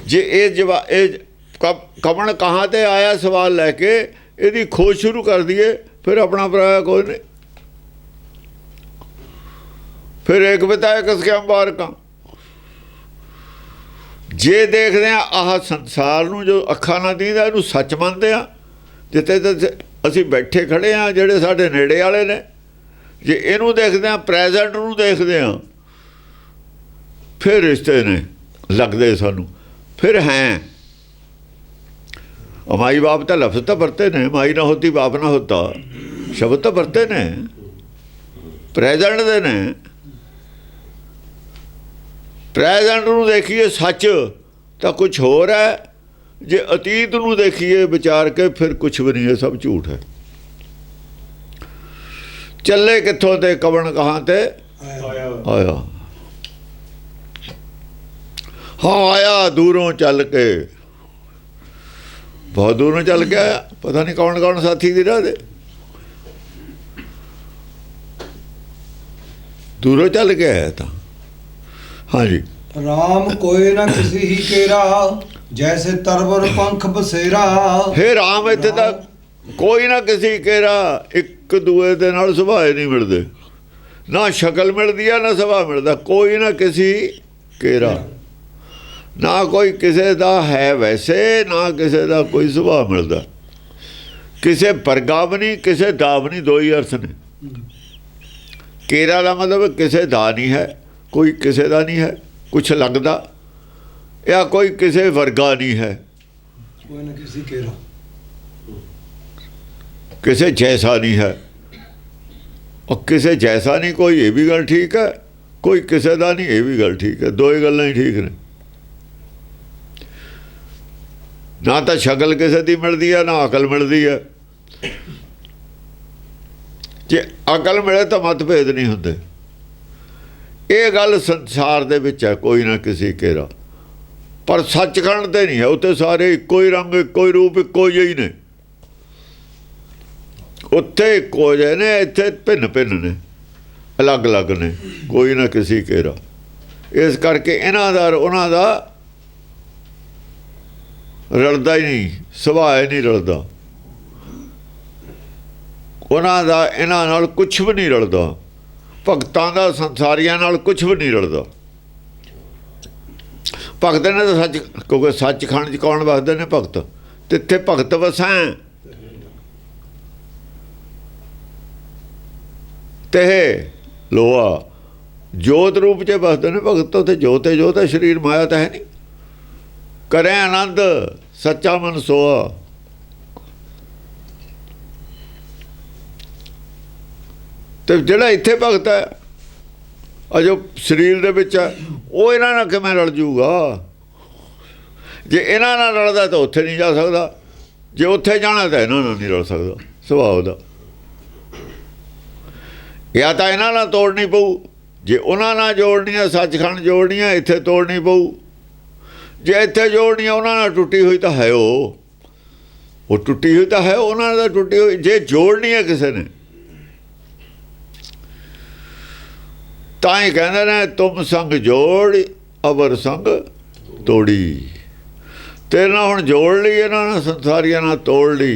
ਜੇ ਇਹ ਕਵਣ ਕਹਾਂ ਤੇ ਆਇਆ ਸਵਾਲ ਲੈ ਕੇ ਇਹਦੀ ਖੋਜ ਸ਼ੁਰੂ ਕਰ ਦਈਏ, ਫਿਰ ਆਪਣਾ ਪਰਾਇਆ ਕੋਈ ਨਹੀਂ। ਫਿਰ ਇੱਕ ਬਤਾਇਆ ਕਿਸਕੇ ਅੰਬਾਰ ਕਾ। ਜੇ ਦੇਖਦੇ ਹਾਂ ਆਹ ਸੰਸਾਰ ਨੂੰ, ਜੋ ਅੱਖਾਂ ਨਾਲ ਦੀਂਦਾ, ਇਹਨੂੰ ਸੱਚ ਮੰਨਦੇ ਹਾਂ। ਜਿੱਥੇ ਅਸੀਂ ਬੈਠੇ ਖੜੇ ਹਾਂ, ਜਿਹੜੇ ਸਾਡੇ ਨੇੜੇ ਵਾਲੇ ਨੇ, ਜੇ ਇਹਨੂੰ ਦੇਖਦੇ ਹਾਂ, ਪ੍ਰੈਜ਼ੈਂਟ ਨੂੰ ਦੇਖਦੇ ਹਾਂ, ਫਿਰ ਰਿਸ਼ਤੇ ਨੇ ਲੱਗਦੇ ਸਾਨੂੰ, ਫਿਰ ਹੈ। ਮਾਈ ਬਾਪ ਤਾਂ ਲਫ਼ਜ਼ ਤਾਂ ਵਰਤੇ ਨੇ, ਮਾਈ ਨਾ ਹੋਤੀ ਬਾਪ ਨਾ ਹੋਤਾ, ਸ਼ਬਦ ਤਾਂ ਵਰਤੇ ਨੇ, ਪ੍ਰੈਜ਼ੈਂਟ ਦੇ ਨੇ। ਪ੍ਰੈਜ਼ੈਂਟ ਨੂੰ ਦੇਖੀਏ ਸੱਚ ਤਾਂ ਕੁਛ ਹੋਰ ਹੈ, ਜੇ ਅਤੀਤ ਨੂੰ ਦੇਖੀਏ ਵਿਚਾਰ ਕੇ ਫਿਰ ਕੁਛ ਵੀ ਨਹੀਂ ਹੈ, ਸਭ ਝੂਠ ਹੈ। ਚੱਲੇ ਕਿੱਥੋਂ ਤੇ ਕਵਣ ਕਹਾਂ ਤੇ ਆਇਆ। ਹਾਂ ਆਇਆ ਦੂਰੋਂ ਚੱਲ ਕੇ, ਬਹੁਤ ਦੂਰੋਂ ਚੱਲ ਕੇ ਆਇਆ, ਪਤਾ ਨਹੀਂ ਕੌਣ ਕੌਣ ਸਾਥੀ ਦੀ ਰਾਹ ਦੇ, ਦੂਰੋਂ ਚੱਲ ਕੇ ਆਇਆ ਤਾਂ। ਹਾਂਜੀ,
ਰਾਮ ਕੋਏ ਨਾ ਕਿਸੇ ਹੀ ਕੇਰਾ, ਜੈਸੇ ਤਰਵਰ ਪੰਖ ਬਸੇਰਾ।
ਫੇਰ ਰਾਮ ਇੱਥੇ ਤਾਂ ਕੋਈ ਨਾ ਕਿਸੇ ਕੇਰਾ, ਇੱਕ ਦੂਏ ਦੇ ਨਾਲ ਸੁਭਾਅ ਨਹੀਂ ਮਿਲਦੇ, ਨਾ ਸ਼ਕਲ ਮਿਲਦੀ ਆ ਨਾ ਸੁਭਾਅ ਮਿਲਦਾ। ਕੋਈ ਨਾ ਕਿਸੇ ਕੇਰਾ, ਨਾ ਕੋਈ ਕਿਸੇ ਦਾ ਹੈ ਵੈਸੇ, ਨਾ ਕਿਸੇ ਦਾ ਕੋਈ ਸੁਭਾਅ ਮਿਲਦਾ। ਕਿਸੇ ਵਰਗਾ ਵੀ ਨਹੀਂ, ਕਿਸੇ ਦਾ ਵੀ ਨਹੀਂ, ਦੋ ਹੀ ਅਰਥ ਨੇ। ਕੇਰਾ ਦਾ ਮਤਲਬ ਕਿਸੇ ਦਾ ਨਹੀਂ ਹੈ, ਕੋਈ ਕਿਸੇ ਦਾ ਨਹੀਂ ਹੈ ਕੁਛ ਲੱਗਦਾ, ਜਾਂ ਕੋਈ ਕਿਸੇ ਵਰਗਾ ਨਹੀਂ ਹੈ,
ਕੋਈ ਨਾ ਕਿਸੇ ਕੇਰਾ,
ਕਿਸੇ ਜੈਸਾ ਨਹੀਂ ਹੈ। और किसे जैसा नहीं कोई, ये भी गल ठीक है, कोई किसे दा नहीं, ये भी गल ठीक है। दो ही गल्लां ही ठीक ने। ना तो शक्ल किसे दी मिलती है, ना अकल मिलती है। जे अकल मिले तो मतभेद नहीं होंदे। ये गल संसार दे विच है, कोई ना किसी केरा। पर सचखंड ते नहीं है, उत्ते सारे इक्को ही रंग, इक्को ही रूप, इक्को ही ने। उत्थे इक्को जे ने, इत्थे भिन्न भिन्न ने, अलग अलग ने, कोई ना किसी केरा। इस करके इन्हां दा उन्हां दा रलदा ही नहीं, सुभाਅ ही नहीं रलदा। उन्हां दा इन्हां नाल कुछ भी नहीं रलदा। भगतां दा संसारियां नाल कुछ भी नहीं रलदा। भगत ने तो सच, क्योंकि सचखंड च कौन वसदे ने? भगत। तिथे भगत वसैं ते लोहा जोत रूप च वसदे ने भगत। उत्थे जोत है, जोत है, शरीर माया तो है नहीं। करें आनंद सच्चा मन सोआ। तो जिहड़ा इत्थे भगत है, अजो शरीर दे विच है, वो इन्हां नाल किवें रल जूगा? जे इन्हां नाल रलदा तो उत्थे नहीं जा सकदा, जे उत्थे जाना तो इन्हां नाल नहीं रल सकदा। सुभाव दा या तो इन्हां नाल तोड़नी पऊ, जे उन्हां नाल जोड़नी है, सचखंड जोड़नी है, इत्थे तोड़नी पऊ। जे इत्थे जोड़नी है, उन्हां नाल टुटी हुई तो है, वो टुटी हुई तो है, उन्हां नाल टुटी हुई। जे जोड़नी है किसी ने, तां ही कहंदे ने तुम संग जोड़ अवर संग तोड़ी। तेरे नाल हुण जोड़ ली, इन्हां नाल संसारियां नाल तोड़ ली,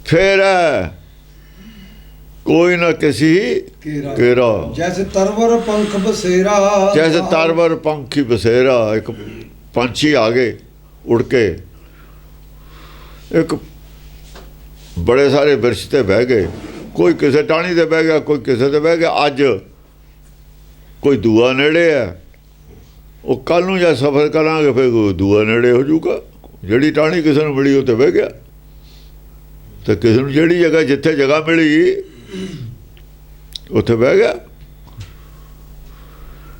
फिर कोई ना किसी केरा।
जैसे तरवर पंख बसेरा,
जैसे तरवर पंखी बसेरा। एक पंछी आ गए उड़ के, एक बड़े सारे वृक्ष ते बह गए। कोई किसी टाणी ते बह गया, कोई किसी ते बह गया। अज कोई दूआ नेड़े है, वो कल नूं जब सफ़र करांगे फिर कोई दूआ नेड़े हो जूगा। जिहड़ी टाणी किसी नूं मिली उत्ते बह गया, तो किसी नूं जिहड़ी जगह जिथे जगह मिली उत्थे बह गया।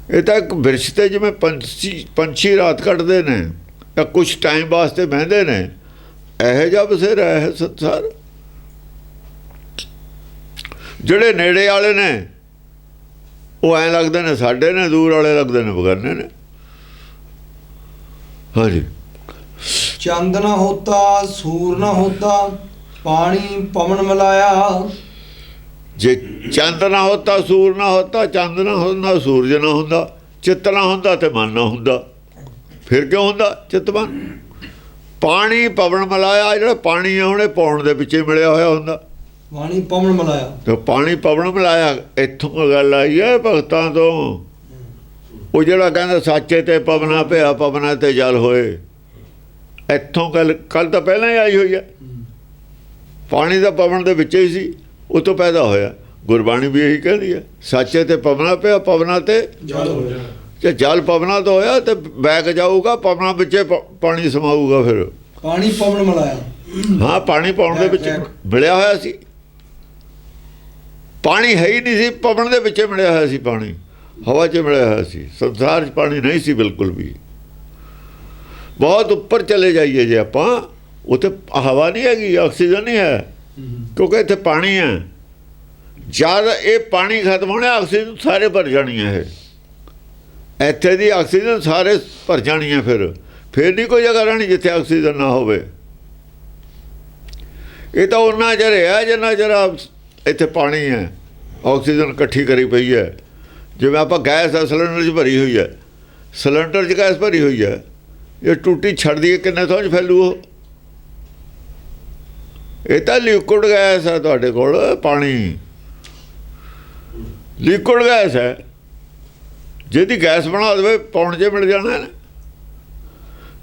ये तो एक वृक्ष ते जिवें पंछी रात कटदे ने या कुछ टाइम वास्ते बहिंदे ने, इहो जिहा बसेरा है संसार। ਜਿਹੜੇ नेड़े वाले ने वो ਐਂ लगते ने साडे ने, दूर वाले लगते ने बगाने ने। हाँ जी।
चंद ना होता सूर ना होता, पानी पवन मिलाया।
जे चंद ना होता, सूर ना होता, चंद ना होंदा, सूरज ना होंदा, चित्त ना होंदा ते मन ना होंदा, फिर क्यों होंदा चित्त मन? पानी पवन मिलाया। ਜਿਹੜਾ पानी है ਉਹਨੇ ਪਾਉਣ ਦੇ ਪਿੱਛੇ ਮਿਲਿਆ ਹੋਇਆ ਹੁੰਦਾ।
पानी पवन मिलाया,
तो पानी पवन मिलाया। इत्थों गल आई है भगतां तो। वो ਜਿਹੜਾ ਕਹਿੰਦਾ ਸਾਚੇ ਤੇ ਪਵਨਾ ਪਿਆ, ਪਵਨਾ ਤੇ ਜਲ ਹੋਏ, ਇੱਥੋਂ ਗੱਲ ਕੱਲ ਤਾਂ ਪਹਿਲਾਂ ਹੀ ਆਈ ਹੋਈ ਹੈ। ਪਾਣੀ ਦਾ ਪਵਨ ਦੇ ਵਿੱਚ ਹੀ ਸੀ, ਉਹ ਤੋਂ ਪੈਦਾ ਹੋਇਆ। ਗੁਰਬਾਣੀ ਵੀ ਇਹੀ ਕਹਿੰਦੀ ਹੈ, ਸੱਚੇ ਤੇ ਪਵਨਾ ਪਿਆ, ਪਵਨਾ ਤੇ
ਜਲ ਹੋ ਜਾ।
ਜੇ ਜਲ ਪਵਨਾ ਤੋਂ ਹੋਇਆ ਤੇ ਬੈਗ ਜਾਊਗਾ, ਪਵਨਾ ਵਿੱਚੇ ਪਾਣੀ ਸਮਾਊਗਾ। ਫਿਰ
ਪਾਣੀ ਪਵਨ ਮਿਲਾਇਆ।
ਹਾਂ, ਪਾਣੀ ਪਾਉਣ ਦੇ ਵਿੱਚ ਮਿਲਿਆ ਹੋਇਆ ਸੀ। ਪਾਣੀ ਹੈ ਹੀ ਨਹੀਂ ਸੀ, ਪਵਨ ਦੇ ਵਿੱਚ ਮਿਲਿਆ ਹੋਇਆ ਸੀ। ਪਾਣੀ ਹਵਾ 'ਚ ਮਿਲਿਆ ਹੋਇਆ ਸੀ। ਸੰਸਾਰ 'ਚ ਪਾਣੀ ਨਹੀਂ ਸੀ ਬਿਲਕੁਲ ਵੀ। ਬਹੁਤ ਉੱਪਰ ਚਲੇ ਜਾਈਏ ਜੇ ਆਪਾਂ, ਉੱਥੇ ਹਵਾ ਨਹੀਂ ਹੈਗੀ, ਆਕਸੀਜਨ ਨਹੀਂ ਹੈ, ਕਿਉਂਕਿ ਇੱਥੇ ਪਾਣੀ ਹੈ। ਜਦ ਇਹ ਪਾਣੀ ਖਤਮ ਹੋਣਾ, ਆਕਸੀਜਨ ਸਾਰੇ ਭਰ ਜਾਣੀ ਹੈ। ਇਹ ਇੱਥੇ ਦੀ ਆਕਸੀਜਨ ਸਾਰੇ ਭਰ ਜਾਣੀ ਹੈ। ਫਿਰ ਨਹੀਂ ਕੋਈ ਜਗ੍ਹਾ ਰਹਿਣੀ ਜਿੱਥੇ ਆਕਸੀਜਨ ਨਾ ਹੋਵੇ। ਇਹ ਤਾਂ ਉਹਨਾਂ ਚਿਰ ਹੈ ਜਿੰਨਾ ਚਿਰ ਇੱਥੇ ਪਾਣੀ ਹੈ, ਆਕਸੀਜਨ ਇਕੱਠੀ ਕਰੀ ਪਈ ਹੈ। ਜਿਵੇਂ ਆਪਾਂ ਗੈਸ ਹੈ ਸਿਲੰਡਰ 'ਚ ਭਰੀ ਹੋਈ ਹੈ, ਸਿਲੰਡਰ 'ਚ ਗੈਸ ਭਰੀ ਹੋਈ ਹੈ, ਇਹ ਟੂਟੀ ਛੱਡ ਦਈਏ ਕਿੰਨੇ ਥਾਂ 'ਚ ਫੈਲੂ ਉਹ। ਇਹ ਤਾਂ ਲਿਕੁਇਡ ਗੈਸ ਹੈ ਤੁਹਾਡੇ ਕੋਲ, ਪਾਣੀ ਲਿਕੁਇਡ ਗੈਸ ਹੈ। ਜਿਹਦੀ ਗੈਸ ਬਣਾ ਦੇਵੇ ਪਾਉਣ 'ਚ ਮਿਲ ਜਾਣਾ ਨਾ।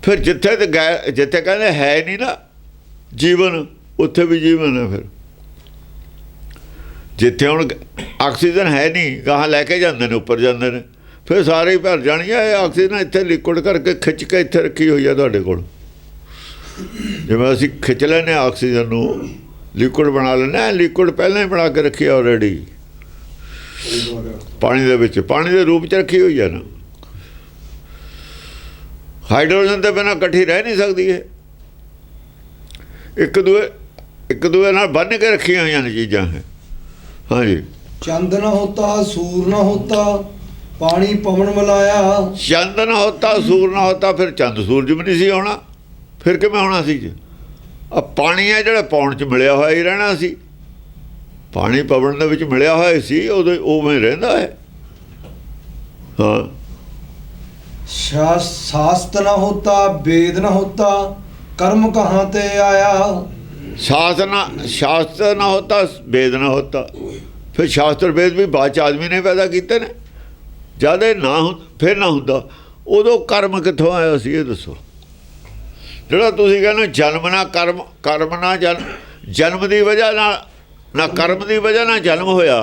ਫਿਰ ਜਿੱਥੇ ਤੇ ਜਿੱਥੇ ਕਹਿੰਦੇ ਹੈ ਨਹੀਂ ਨਾ ਜੀਵਨ, ਉੱਥੇ ਵੀ ਜੀਵਨ ਹੈ। ਫਿਰ ਜਿੱਥੇ ਹੁਣ ਆਕਸੀਜਨ ਹੈ ਨਹੀਂ, ਗਾਹਾਂ ਲੈ ਕੇ ਜਾਂਦੇ ਨੇ, ਉੱਪਰ ਜਾਂਦੇ ਨੇ, ਫਿਰ ਸਾਰੇ ਹੀ ਭਰ ਜਾਣੀ ਹੈ। ਇਹ ਆਕਸੀਜਨ ਇੱਥੇ ਲਿਕੁਇਡ ਕਰਕੇ ਖਿੱਚ ਕੇ ਇੱਥੇ ਰੱਖੀ ਹੋਈ ਹੈ ਤੁਹਾਡੇ ਕੋਲ। ਜਿਵੇਂ ਅਸੀਂ ਖਿੱਚ ਲੈਂਦੇ ਹਾਂ ਆਕਸੀਜਨ ਨੂੰ, ਲਿਕੁਇਡ ਬਣਾ ਲੈਂਦੇ ਹਾਂ। ਲਿਕੁਇਡ ਪਹਿਲਾਂ ਹੀ ਬਣਾ ਕੇ ਰੱਖੀ ਆਲਰੇਡੀ ਪਾਣੀ ਦੇ ਵਿੱਚ, ਪਾਣੀ ਦੇ ਰੂਪ 'ਚ ਰੱਖੀ ਹੋਈ ਹੈ ਨਾ। ਹਾਈਡਰੋਜਨ ਦੇ ਬਿਨਾਂ ਇਕੱਠੀ ਰਹਿ ਨਹੀਂ ਸਕਦੀ। ਇਹ ਇੱਕ ਦੂਏ ਨਾਲ ਬੰਨ੍ਹ ਕੇ ਰੱਖੀਆਂ ਹੋਈਆਂ ਨੇ ਚੀਜ਼ਾਂ ਹੈ। ਹਾਂਜੀ,
ਚੰਦ ਨਾ ਹੋਤਾ ਸੂਰ ਨਾ ਹੋਤਾ, ਪਾਣੀ ਪਵਨ ਮਿਲਾਇਆ।
ਚੰਦ ਨਾ ਹੋਤਾ ਸੂਰ ਨਾ ਹੋਤਾ, ਫਿਰ ਚੰਦ ਸੂਰਜ ਵੀ ਨਹੀਂ ਸੀ ਹੋਣਾ। ਫਿਰ ਕਿਵੇਂ ਹੋਣਾ ਸੀ ਜੀ? ਆ ਪਾਣੀ ਹੈ ਜਿਹੜਾ ਪਾਉਣ 'ਚ ਮਿਲਿਆ ਹੋਇਆ ਹੀ ਰਹਿਣਾ ਸੀ। ਪਾਣੀ ਪਵਨ ਦੇ ਵਿੱਚ ਮਿਲਿਆ ਹੋਇਆ ਸੀ, ਉਦੋਂ ਉਵੇਂ ਰਹਿੰਦਾ ਹੈ। ਹਾਂ,
शास्त्र ना होता वेद ना होता, कर्म कहाँ ते आया।
शास्त्र ना होता वेद ना होता। फिर शास्त्र वेद भी बाद च आदमी ने पैदा किए ने। जद ना फिर ना होंदा, उदों कर्म कित्थों आया सी? ये दसो। जिहड़ा तुसीं कहने जन्म ना कर्म, कर्म ना जन्म की वजह ना कर्म की वजह ना जन्म होया,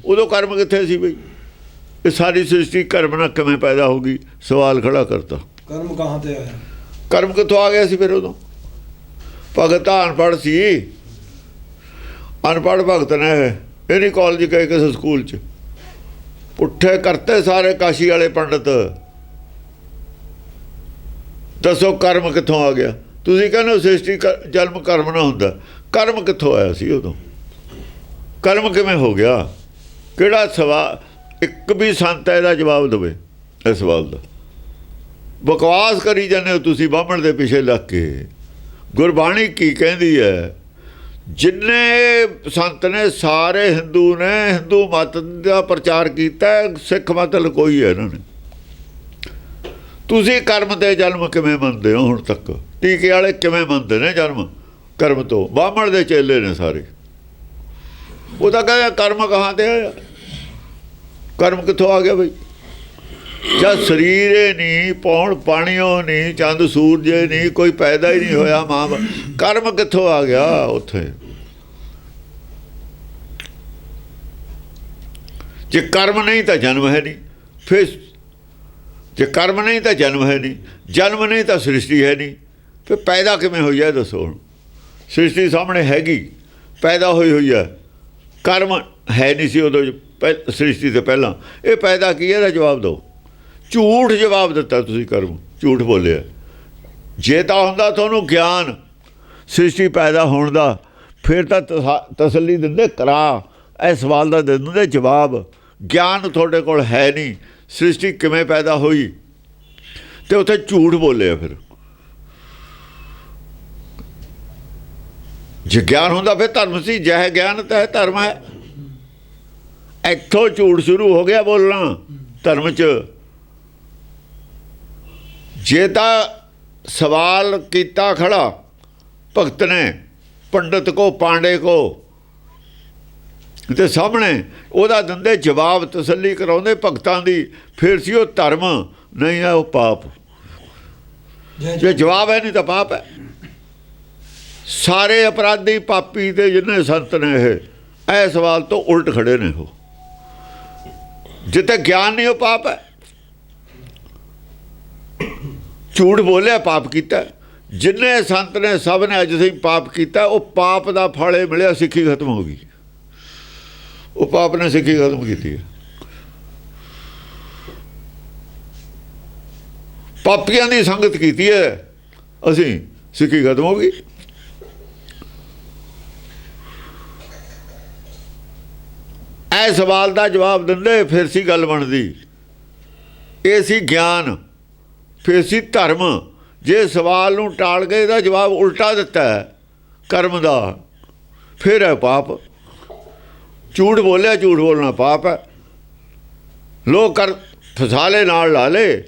उदों कर्म कित्थे सी बई? ये सारी सृष्टि कर्म ना किवें पैदा होगी? सवाल खड़ा करता।
कर्म कहाँ ते आया?
कर्म कित्थों आ गया सी? फिर उदों भगत अनपढ़ सी, अनपढ़ भगत ने ये नहीं कॉलेज गए किसी स्कूल च, पुट्ठे करते सारे काशी वाले पंडित। दसो कर्म कित्थों आ गया? तुसीं कहने सृष्टि जन्म कर्म ना हुंदा, कर्म कित्थों आया सी उदों? कर्म किवें हो गया? किहड़ा सवाल? एक भी संत ਇਹਦਾ जवाब देवे इस सवाल का। बकवास करी जाने हो तुसीं बाहमण दे पिछे लग के। गुरबाणी की कहती है? जिन्ने संत ने सारे हिंदू ने हिंदू मत का प्रचार किया, सिख मत लकोई है इन्होंने। तुसीं कर्म ते जन्म किवें मनदे हो? हुण तक टीके वाले किवें मनदे ने जन्म कर्म तो? बाहमण दे चेले ने सारे। वो तो कहते कर्म कहाँ ते आया? कर्म कित्थों आ गया भाई? जब शरीर ही नहीं, पौण पानियों नहीं, चंद सूरज नहीं, कोई पैदा ही नहीं होया मां, कर्म कित्थों आ गया उत्थे? जे कर्म नहीं तो जन्म है नहीं। फिर जे कर्म नहीं तो जन्म है नहीं, जन्म नहीं तो सृष्टि है नहीं। फिर पैदा किवें होई है दसो? हुण सृष्टि सामने हैगी, पैदा हुई है। कर्म है नहीं सी उदों सृष्टि तो पहला। ये पैदा की है? जवाब दो। झूठ जवाब दिता तुसीं, कर्म झूठ बोलिया। जे तां हुंदा तुहानूं ज्ञान सृष्टि पैदा होण दा, फिर तां तसल्ली दिंदे करा, इस सवाल दा दे दिंदे जवाब। ज्ञान तुहाडे कोल है नहीं, सृष्टि किवें पैदा होई, ते उत्थे झूठ बोलिया। फिर जे ज्ञान हुंदा फिर धर्म सी, जह ज्ञान तह धर्म है। इत्थों झूठ शुरू हो गया बोलना धर्म च। जे तां सवाल किया खड़ा भगत ने पंडित को, पांडे को, ते सामने ओहदा दिंदे जवाब, तसल्ली कराउंदे भगतां दी, फिर सी वो धर्म, नहीं है वो पाप। जे जवाब है नहीं तो पाप है। सारे अपराधी पापी ते जिन्ने संत ने ਇਹ ਸਵਾਲ ਤੋਂ ਉਲਟ ਖੜੇ ਨੇ। ਉਹ ਜਿੱਥੇ ਗਿਆਨ ਨਹੀਂ ਉਹ ਪਾਪ ਹੈ। ਝੂਠ ਬੋਲਿਆ ਪਾਪ ਕੀਤਾ। ਜਿੰਨੇ ਸੰਤ ਨੇ ਸਭ ਨੇ ਅੱਜ ਤਾਈਂ ਪਾਪ ਕੀਤਾ, ਉਹ ਪਾਪ ਦਾ ਫਲ ਇਹ ਮਿਲਿਆ, ਸਿੱਖੀ ਖਤਮ ਹੋ ਗਈ। ਉਹ ਪਾਪ ਨੇ ਸਿੱਖੀ ਖਤਮ ਕੀਤੀ ਹੈ। ਪਾਪੀਆਂ ਦੀ ਸੰਗਤ ਕੀਤੀ ਹੈ ਅਸੀਂ, ਸਿੱਖੀ ਖਤਮ ਹੋ ਗਈ। ਇਹ ਸਵਾਲ ਦਾ ਜਵਾਬ ਦਿੰਦੇ ਫਿਰ ਸੀ ਗੱਲ ਬਣਦੀ। ਇਹ ਸੀ ਗਿਆਨ, ਫਿਰ ਸੀ ਧਰਮ। ਜੇ ਸਵਾਲ ਨੂੰ ਟਾਲ ਕੇ ਇਹਦਾ ਜਵਾਬ ਉਲਟਾ ਦਿੱਤਾ ਕਰਮ ਦਾ, ਫਿਰ ਹੈ ਪਾਪ। ਝੂਠ ਬੋਲਿਆ, ਝੂਠ ਬੋਲਣਾ ਪਾਪ ਹੈ। ਲੋਕ ਕਰ ਫਸਾਲੇ ਨਾਲ ਲਾ ਲੇ,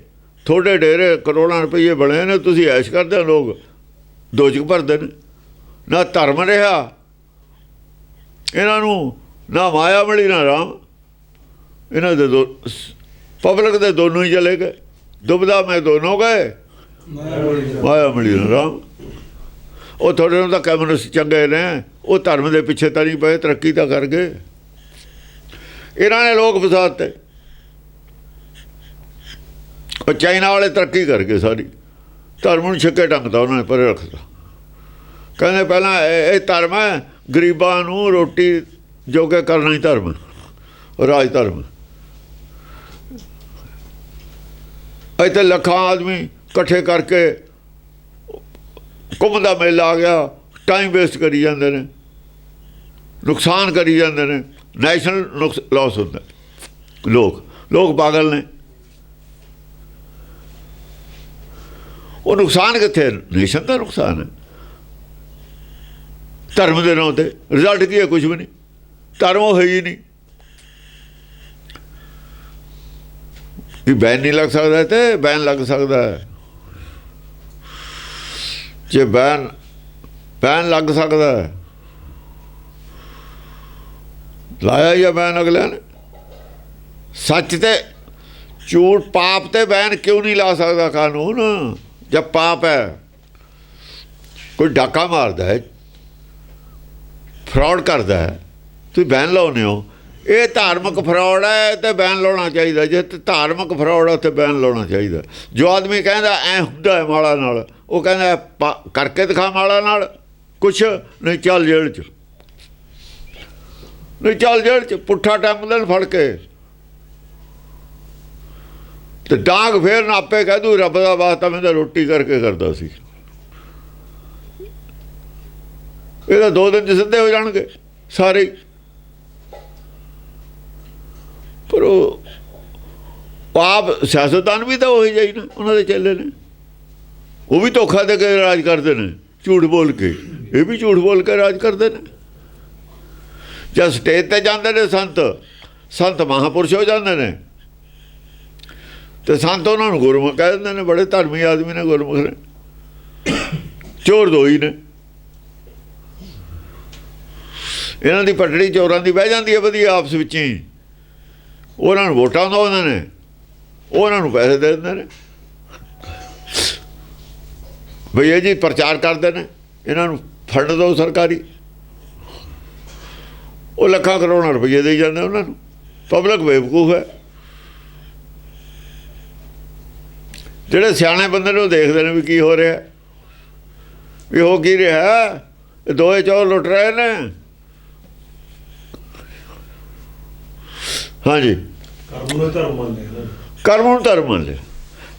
ਤੁਹਾਡੇ ਡੇਰੇ ਕਰੋੜਾਂ ਰੁਪਈਏ ਬਣੇ ਨੇ, ਤੁਸੀਂ ਐਸ਼ ਕਰਦੇ ਹੋ, ਲੋਕ ਦੋਜਕ ਭਰਦੇ ਨੇ। ਨਾ ਧਰਮ ਰਿਹਾ ਇਹਨਾਂ ਨੂੰ, ਨਾ ਮਾਇਆ ਮਿਲੀ ਨਾ ਰਾਮ। ਇਹਨਾਂ ਦੇ ਪਬਲਿਕ ਦੇ ਦੋਨੋਂ ਹੀ ਚਲੇ ਗਏ। ਦੁਬਦਾ ਮੈਂ ਦੋਨੋਂ ਗਏ, ਮਾਇਆ ਮਿਲੀ ਨਾ ਰਾਮ। ਉਹ ਤੁਹਾਡੇ ਨੂੰ ਤਾਂ ਕਮਿਊਨਿਸਟ ਚੰਗੇ ਨੇ, ਉਹ ਧਰਮ ਦੇ ਪਿੱਛੇ ਤਾਂ ਨਹੀਂ ਪਏ, ਤਰੱਕੀ ਤਾਂ ਕਰ ਗਏ। ਇਹਨਾਂ ਨੇ ਲੋਕ ਫਸਾਤੇ। ਉਹ ਚਾਈਨਾ ਵਾਲੇ ਤਰੱਕੀ ਕਰ ਗਏ ਸਾਰੀ, ਧਰਮ ਨੂੰ ਛੱਕੇ ਢੰਗਦਾ ਉਹਨਾਂ ਨੇ ਪਰੇ ਰੱਖਦਾ। ਕਹਿੰਦੇ ਪਹਿਲਾਂ ਇਹ ਧਰਮ ਹੈ, ਗਰੀਬਾਂ ਨੂੰ ਰੋਟੀ ਜੋਗੇ ਕਰਨਾ ਹੀ ਧਰਮ, ਰਾਜ ਧਰਮ। ਇੱਥੇ ਲੱਖਾਂ ਆਦਮੀ ਇਕੱਠੇ ਕਰਕੇ ਕੁੰਭ ਦਾ ਮੇਲਾ ਆ ਗਿਆ, ਟਾਈਮ ਵੇਸਟ ਕਰੀ ਜਾਂਦੇ ਨੇ, ਨੁਕਸਾਨ ਕਰੀ ਜਾਂਦੇ ਨੇ, ਨੈਸ਼ਨਲ ਲਾਸ ਹੁੰਦਾ। ਲੋਕ ਪਾਗਲ ਨੇ। ਉਹ ਨੁਕਸਾਨ ਕਿੱਥੇ? ਨੇਸ਼ਨ ਦਾ ਨੁਕਸਾਨ ਹੈ ਧਰਮ ਦੇ ਨਾਂ 'ਤੇ। ਰਿਜ਼ਲਟ ਕੀ ਹੈ? ਕੁਛ ਵੀ ਨਹੀਂ। ਧਰਮ ਉਹ ਹੈ ਹੀ ਨਹੀਂ। ਵੀ ਬੈਨ ਨਹੀਂ ਲੱਗ ਸਕਦਾ, ਤੇ ਬੈਨ ਲੱਗ ਸਕਦਾ ਹੈ। ਜੇ ਬੈਨ ਲੱਗ ਸਕਦਾ ਹੈ, ਲਾਇਆ ਹੀ ਆ ਬੈਨ ਅਗਲਿਆਂ ਨੇ। ਸੱਚ ਤੇ ਝੂਠ, ਪਾਪ ਤੇ ਬੈਨ ਕਿਉਂ ਨਹੀਂ ਲਾ ਸਕਦਾ ਕਾਨੂੰਨ? ਜਦ ਪਾਪ ਹੈ, ਕੋਈ ਡਾਕਾ ਮਾਰਦਾ ਹੈ, ਫਰਾਡ ਕਰਦਾ ਹੈ, ਤੁਸੀਂ ਬੈਨ ਲਾਉਂਦੇ ਹੋ। ਇਹ ਧਾਰਮਿਕ ਫਰਾਡ ਹੈ ਤੇ ਬੈਨ ਲਾਉਣਾ ਚਾਹੀਦਾ। ਜੇ ਧਾਰਮਿਕ ਫਰਾਡ ਹੈ ਉੱਥੇ ਬੈਨ ਲਾਉਣਾ ਚਾਹੀਦਾ। ਜੋ ਆਦਮੀ ਕਹਿੰਦਾ ਐ ਹੁੰਦਾ ਹੈ ਮਾਲਾ ਨਾਲ, ਉਹ ਕਹਿੰਦਾ ਕਰਕੇ ਦਿਖਾ ਮਾਲਾ ਨਾਲ ਕੁਛ ਨਹੀਂ, ਚੱਲ ਜੇਲ੍ਹ 'ਚ, ਨਹੀਂ ਚੱਲ ਜੇਲ੍ਹ 'ਚ। ਪੁੱਠਾ ਟੰਗਦੇ ਨੇ ਫੜ ਕੇ ਤੇ ਡਾਂਗ ਫੇਰ ਨਾ ਆਪੇ ਕਹਿ ਦੂ ਰੱਬ ਦਾ ਵਾਸਤਾ ਮੈਂ ਤਾਂ ਰੋਟੀ ਕਰਕੇ ਕਰਦਾ ਸੀ। ਇਹ ਤਾਂ 2 ਦਿਨ 'ਚ ਸਿੱਧੇ ਹੋ ਜਾਣਗੇ ਸਾਰੇ। ਪਰ ਉਹ ਪਾਪ ਸਿਆਸਤਦਾਨ ਵੀ ਤਾਂ ਉਹੀ ਜਾਈ ਨਾ, ਉਹਨਾਂ ਦੇ ਚੇਲੇ ਨੇ। ਉਹ ਵੀ ਧੋਖਾ ਦੇ ਕੇ ਰਾਜ ਕਰਦੇ ਨੇ, ਝੂਠ ਬੋਲ ਕੇ। ਇਹ ਵੀ ਝੂਠ ਬੋਲ ਕੇ ਰਾਜ ਕਰਦੇ ਨੇ। ਜਦ ਸਟੇਜ 'ਤੇ ਜਾਂਦੇ ਨੇ ਸੰਤ ਮਹਾਂਪੁਰਸ਼ ਹੋ ਜਾਂਦੇ ਨੇ, ਤੇ ਸੰਤ ਉਹਨਾਂ ਨੂੰ ਗੁਰਮੁਖ ਕਹਿ ਦਿੰਦੇ ਨੇ। ਬੜੇ ਧਰਮੀ ਆਦਮੀ ਨੇ, ਗੁਰਮੁਖ ਨੇ। ਚੋਰ ਦੋ ਹੀ ਨੇ। ਇਹਨਾਂ ਦੀ ਪਟੜੀ ਚੋਰਾਂ ਦੀ ਬਹਿ ਜਾਂਦੀ ਹੈ ਵਧੀਆ ਆਪਸ ਵਿੱਚ ਹੀ। ਉਹਨਾਂ ਨੂੰ ਵੋਟਾਂ ਦਿੰਦੇ ਨੇ, ਉਹਨਾਂ ਨੂੰ ਪੈਸੇ ਦੇ ਦਿੰਦੇ ਨੇ। ਬਈ ਇਹ ਜੀ ਪ੍ਰਚਾਰ ਕਰਦੇ ਨੇ, ਇਹਨਾਂ ਨੂੰ ਫੰਡ ਦਿਓ ਸਰਕਾਰੀ। ਉਹ ਲੱਖਾਂ ਕਰੋੜਾਂ ਰੁਪਈਏ ਦੇ ਜਾਂਦੇ ਉਹਨਾਂ ਨੂੰ। ਪਬਲਿਕ ਬੇਵਕੂਫ ਹੈ। ਜਿਹੜੇ ਸਿਆਣੇ ਬੰਦੇ ਨੂੰ ਦੇਖਦੇ ਨੇ ਵੀ ਕੀ ਹੋ ਰਿਹਾ, ਵੀ ਹੋ ਕੀ ਰਿਹਾ। ਇਹ ਦੋਏ ਚੋਰ ਲੁੱਟ ਰਹੇ ਨੇ। ਹਾਂਜੀ, ਕਰਮ ਨੂੰ ਧਰਮ ਮੰਨ ਲਿਆ।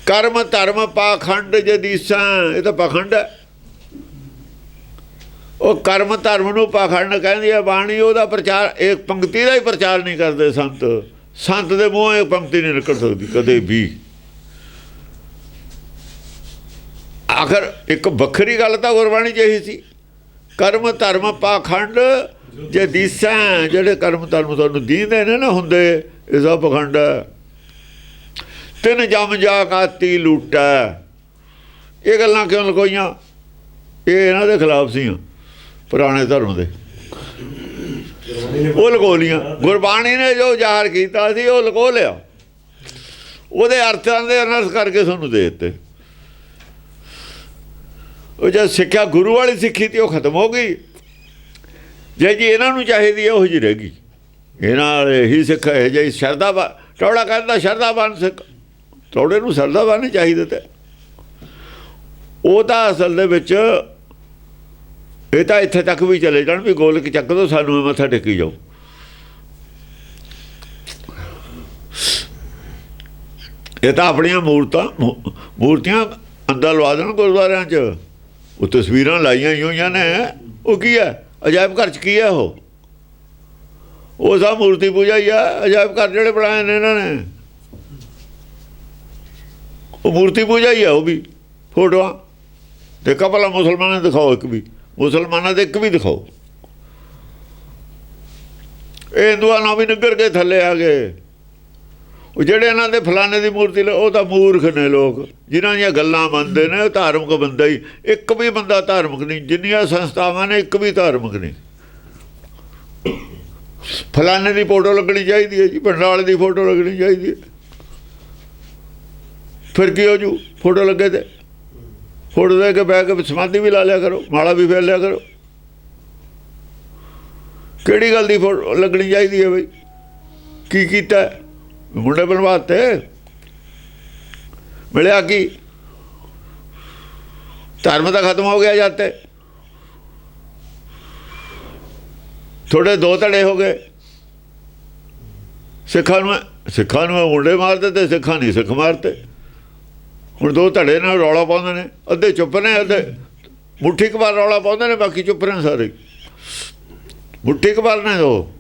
ਕਰਮ ਧਰਮ ਪਾਖੰਡ ਜਦੀਸਾਂ, ਇਹ ਤਾਂ ਪਾਖੰਡ ਹੈ। ਉਹ ਕਰਮ ਧਰਮ ਨੂੰ ਪਾਖੰਡ ਕਹਿੰਦੀ ਹੈ ਬਾਣੀ। ਉਹਦਾ ਪ੍ਰਚਾਰ, ਇੱਕ ਪੰਕਤੀ ਦਾ ਹੀ ਪ੍ਰਚਾਰ ਨਹੀਂ ਕਰਦੇ ਸੰਤ ਦੇ ਮੂੰਹੋਂ ਇੱਕ ਪੰਕਤੀ ਨਹੀਂ ਨਿਕਲ ਸਕਦੀ ਕਦੇ ਵੀ। ਆਖਰ ਇੱਕ ਵੱਖਰੀ ਗੱਲ ਤਾਂ ਗੁਰਬਾਣੀ 'ਚ ਇਹੀ ਸੀ, ਕਰਮ ਧਰਮ ਪਾਖੰਡ ਜੇ ਦੀਸਾਂ। ਜਿਹੜੇ ਕਰਮ ਧਰਮ ਤੁਹਾਨੂੰ ਦੀਂਦੇ ਨੇ ਨਾ ਹੁੰਦੇ, ਇਸਦਾ ਪਖੰਡ ਹੈ। ਤਿੰਨ ਜਮ ਜਾ ਕਾਤੀ ਲੂਟਾ। ਇਹ ਗੱਲਾਂ ਕਿਉਂ ਲਕੋਈਆਂ? ਇਹ ਇਹਨਾਂ ਦੇ ਖਿਲਾਫ ਸੀ ਪੁਰਾਣੇ ਧਰਮ ਦੇ। ਉਹ ਲਕੋ ਲੀਆਂ। ਗੁਰਬਾਣੀ ਨੇ ਜੋ ਜ਼ਾਹਰ ਕੀਤਾ ਸੀ ਉਹ ਲਕੋ ਲਿਆ। ਉਹਦੇ ਅਰਥਾਂ ਦੇ ਅਨਰਥ ਕਰਕੇ ਤੁਹਾਨੂੰ ਦੇ ਦਿੱਤੇ। ਉਹ ਜਦ ਸਿੱਖਿਆ ਗੁਰੂ ਵਾਲੀ ਸਿੱਖੀ ਤੀ ਉਹ ਖਤਮ ਹੋ ਗਈ। ਜੇ ਜੀ ਇਹਨਾਂ ਨੂੰ ਚਾਹੀਦੀ ਹੈ ਉਹ ਜੀ ਰਹੇਗੀ। ਇਹਨਾਂ ਵਾਲੇ ਹੀ ਸਿੱਖ ਇਹ ਜਿਹੀ ਸ਼ਰਧਾ ਟੌੜਾ ਕਹਿੰਦਾ ਸ਼ਰਧਾਵਾਨ ਸਿੱਖ, ਟੌੜੇ ਨੂੰ ਸ਼ਰਧਾਵਾਨ ਨਹੀਂ ਚਾਹੀਦੇ। ਤੇ ਉਹ ਤਾਂ ਅਸਲ ਦੇ ਵਿੱਚ ਇਹ ਤਾਂ ਇੱਥੇ ਤੱਕ ਵੀ ਚਲੇ ਜਾਣ ਵੀ ਗੋਲਕ ਚੱਕ ਦੋ ਸਾਨੂੰ ਮੱਥਾ ਟੇਕੀ ਜਾਓ। ਇਹ ਤਾਂ ਆਪਣੀਆਂ ਮੂਰਤੀਆਂ ਅੰਦਰ ਲਵਾ ਦੇਣ ਗੁਰਦੁਆਰਿਆਂ 'ਚ। ਉਹ ਤਸਵੀਰਾਂ ਲਾਈਆਂ ਹੀ ਹੋਈਆਂ ਨੇ। ਉਹ ਕੀ ਹੈ ਅਜਾਇਬ ਘਰ 'ਚ? ਕੀ ਹੈ ਉਹ ਸਭ ਮੂਰਤੀ ਪੂਜਾ ਹੀ ਆ। ਅਜਾਇਬ ਘਰ ਜਿਹੜੇ ਬਣਾਏ ਨੇ ਇਹਨਾਂ ਨੇ ਉਹ ਮੂਰਤੀ ਪੂਜਾ ਹੀ ਆ। ਉਹ ਵੀ ਫੋਟੋਆਂ ਦੇਖੋ ਭਲਾ ਮੁਸਲਮਾਨਾਂ ਦੇ ਦਿਖਾਓ, ਇੱਕ ਵੀ ਮੁਸਲਮਾਨਾਂ ਦੇ ਇੱਕ ਵੀ ਦਿਖਾਓ। ਇਹ ਹਿੰਦੂਆਂ ਨਾਲ ਵੀ ਨਿੱਗਰ ਕੇ ਥੱਲੇ ਆ ਗਏ। ਉਹ ਜਿਹੜੇ ਇਹਨਾਂ ਦੇ ਫਲਾਣੇ ਦੀ ਮੂਰਤੀ ਉਹ ਤਾਂ ਮੂਰਖ ਨੇ ਲੋਕ, ਜਿਨ੍ਹਾਂ ਦੀਆਂ ਗੱਲਾਂ ਮੰਨਦੇ ਨੇ। ਧਾਰਮਿਕ ਬੰਦਾ ਹੀ ਇੱਕ ਵੀ ਬੰਦਾ ਧਾਰਮਿਕ ਨਹੀਂ। ਜਿੰਨੀਆਂ ਸੰਸਥਾਵਾਂ ਨੇ ਇੱਕ ਵੀ ਧਾਰਮਿਕ ਨਹੀਂ। ਫਲਾਣੇ ਦੀ ਫੋਟੋ ਲੱਗਣੀ ਚਾਹੀਦੀ ਹੈ ਜੀ, ਪੰਡਾਲ ਦੀ ਫੋਟੋ ਲੱਗਣੀ ਚਾਹੀਦੀ ਹੈ। ਫਿਰ ਕੀ ਹੋ ਜੂ? ਫੋਟੋ ਲੱਗੇ ਤੇ ਫੋਟੋ ਦੇ ਕੇ ਬਹਿ ਕੇ ਸਮਾਧੀ ਵੀ ਲਾ ਲਿਆ ਕਰੋ, ਮਾਲਾ ਵੀ ਫੇਰ ਲਿਆ ਕਰੋ। ਕਿਹੜੀ ਗੱਲ ਦੀ ਫੋਟੋ ਲੱਗਣੀ ਚਾਹੀਦੀ ਹੈ ਬਈ? ਕੀ ਕੀਤਾ? ਮੁੰਡੇ ਬਣਵਾਤੇ, ਮਿਲਿਆ ਕੀ? ਧਰਮ ਤਾਂ ਖਤਮ ਹੋ ਗਿਆ ਜਾਤੇ। ਥੋੜੇ ਦੋ ਧੜੇ ਹੋ ਗਏ। ਸਿੱਖਾਂ ਨੂੰ ਮੁੰਡੇ ਮਾਰਦੇ ਤੇ ਸਿੱਖਾਂ ਨਹੀਂ ਸਿੱਖ ਮਾਰਤੇ। ਹੁਣ ਦੋ ਧੜੇ ਨਾਲ ਰੌਲਾ ਪਾਉਂਦੇ ਨੇ। ਅੱਧੇ ਚੁੱਪ ਨੇ, ਅੱਧੇ ਮੁੱਠੀ ਕੁ ਵਾਰ ਰੌਲਾ ਪਾਉਂਦੇ ਨੇ, ਬਾਕੀ ਚੁੱਪ ਨੇ ਸਾਰੇ। ਮੁੱਠੀ ਕੁ ਵਾਰ ਨੇ ਉਹ।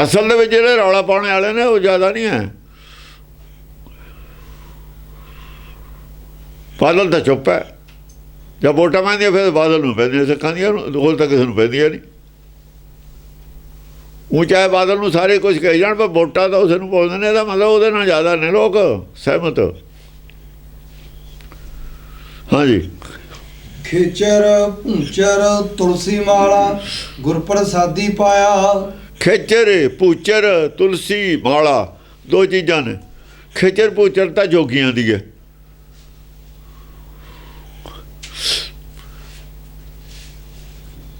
ਅਸਲ ਦੇ ਵਿੱਚ ਜਿਹੜੇ ਰੌਲਾ ਪਾਉਣ ਵਾਲੇ ਨੇ ਉਹ ਜ਼ਿਆਦਾ ਨਹੀਂ ਹੈ। ਬਾਦਲ ਤਾਂ ਚੁੱਪ ਹੈ। ਜਦ ਵੋਟਾਂ ਪੈਂਦੀਆਂ ਫਿਰ ਬਾਦਲ ਨੂੰ ਪੈਂਦੀਆਂ, ਸਿੱਖਾਂ ਦੀਆਂ ਹੋਰ ਤਾਂ ਕਿਸੇ ਨੂੰ ਪੈਂਦੀਆਂ ਨਹੀਂ। ਉਹ ਚਾਹੇ ਬਾਦਲ ਨੂੰ ਸਾਰੇ ਕੁਝ ਕਹੀ ਜਾਣ, ਪਰ ਵੋਟਾਂ ਤਾਂ ਉਸ ਨੂੰ ਪਾਉਂਦੇ ਨੇ। ਇਹਦਾ ਮਤਲਬ ਉਹਦੇ ਨਾਲ ਜ਼ਿਆਦਾ ਨੇ ਲੋਕ ਸਹਿਮਤ। ਹਾਂਜੀ।
ਖੇਚਰ ਭੂਚਰ ਤੁਲਸੀ ਮਾਲਾ ਗੁਰ ਪ੍ਰਸਾਦੀ ਪਾਇਆ।
ਖੇਚਰ ਭੂਚਰ ਤੁਲਸੀ ਮਾਲਾ ਦੋ ਚੀਜ਼ਾਂ ਨੇ। ਖੇਚਰ ਭੂਚਰ ਤਾਂ ਜੋਗੀਆਂ ਦੀ ਹੈ।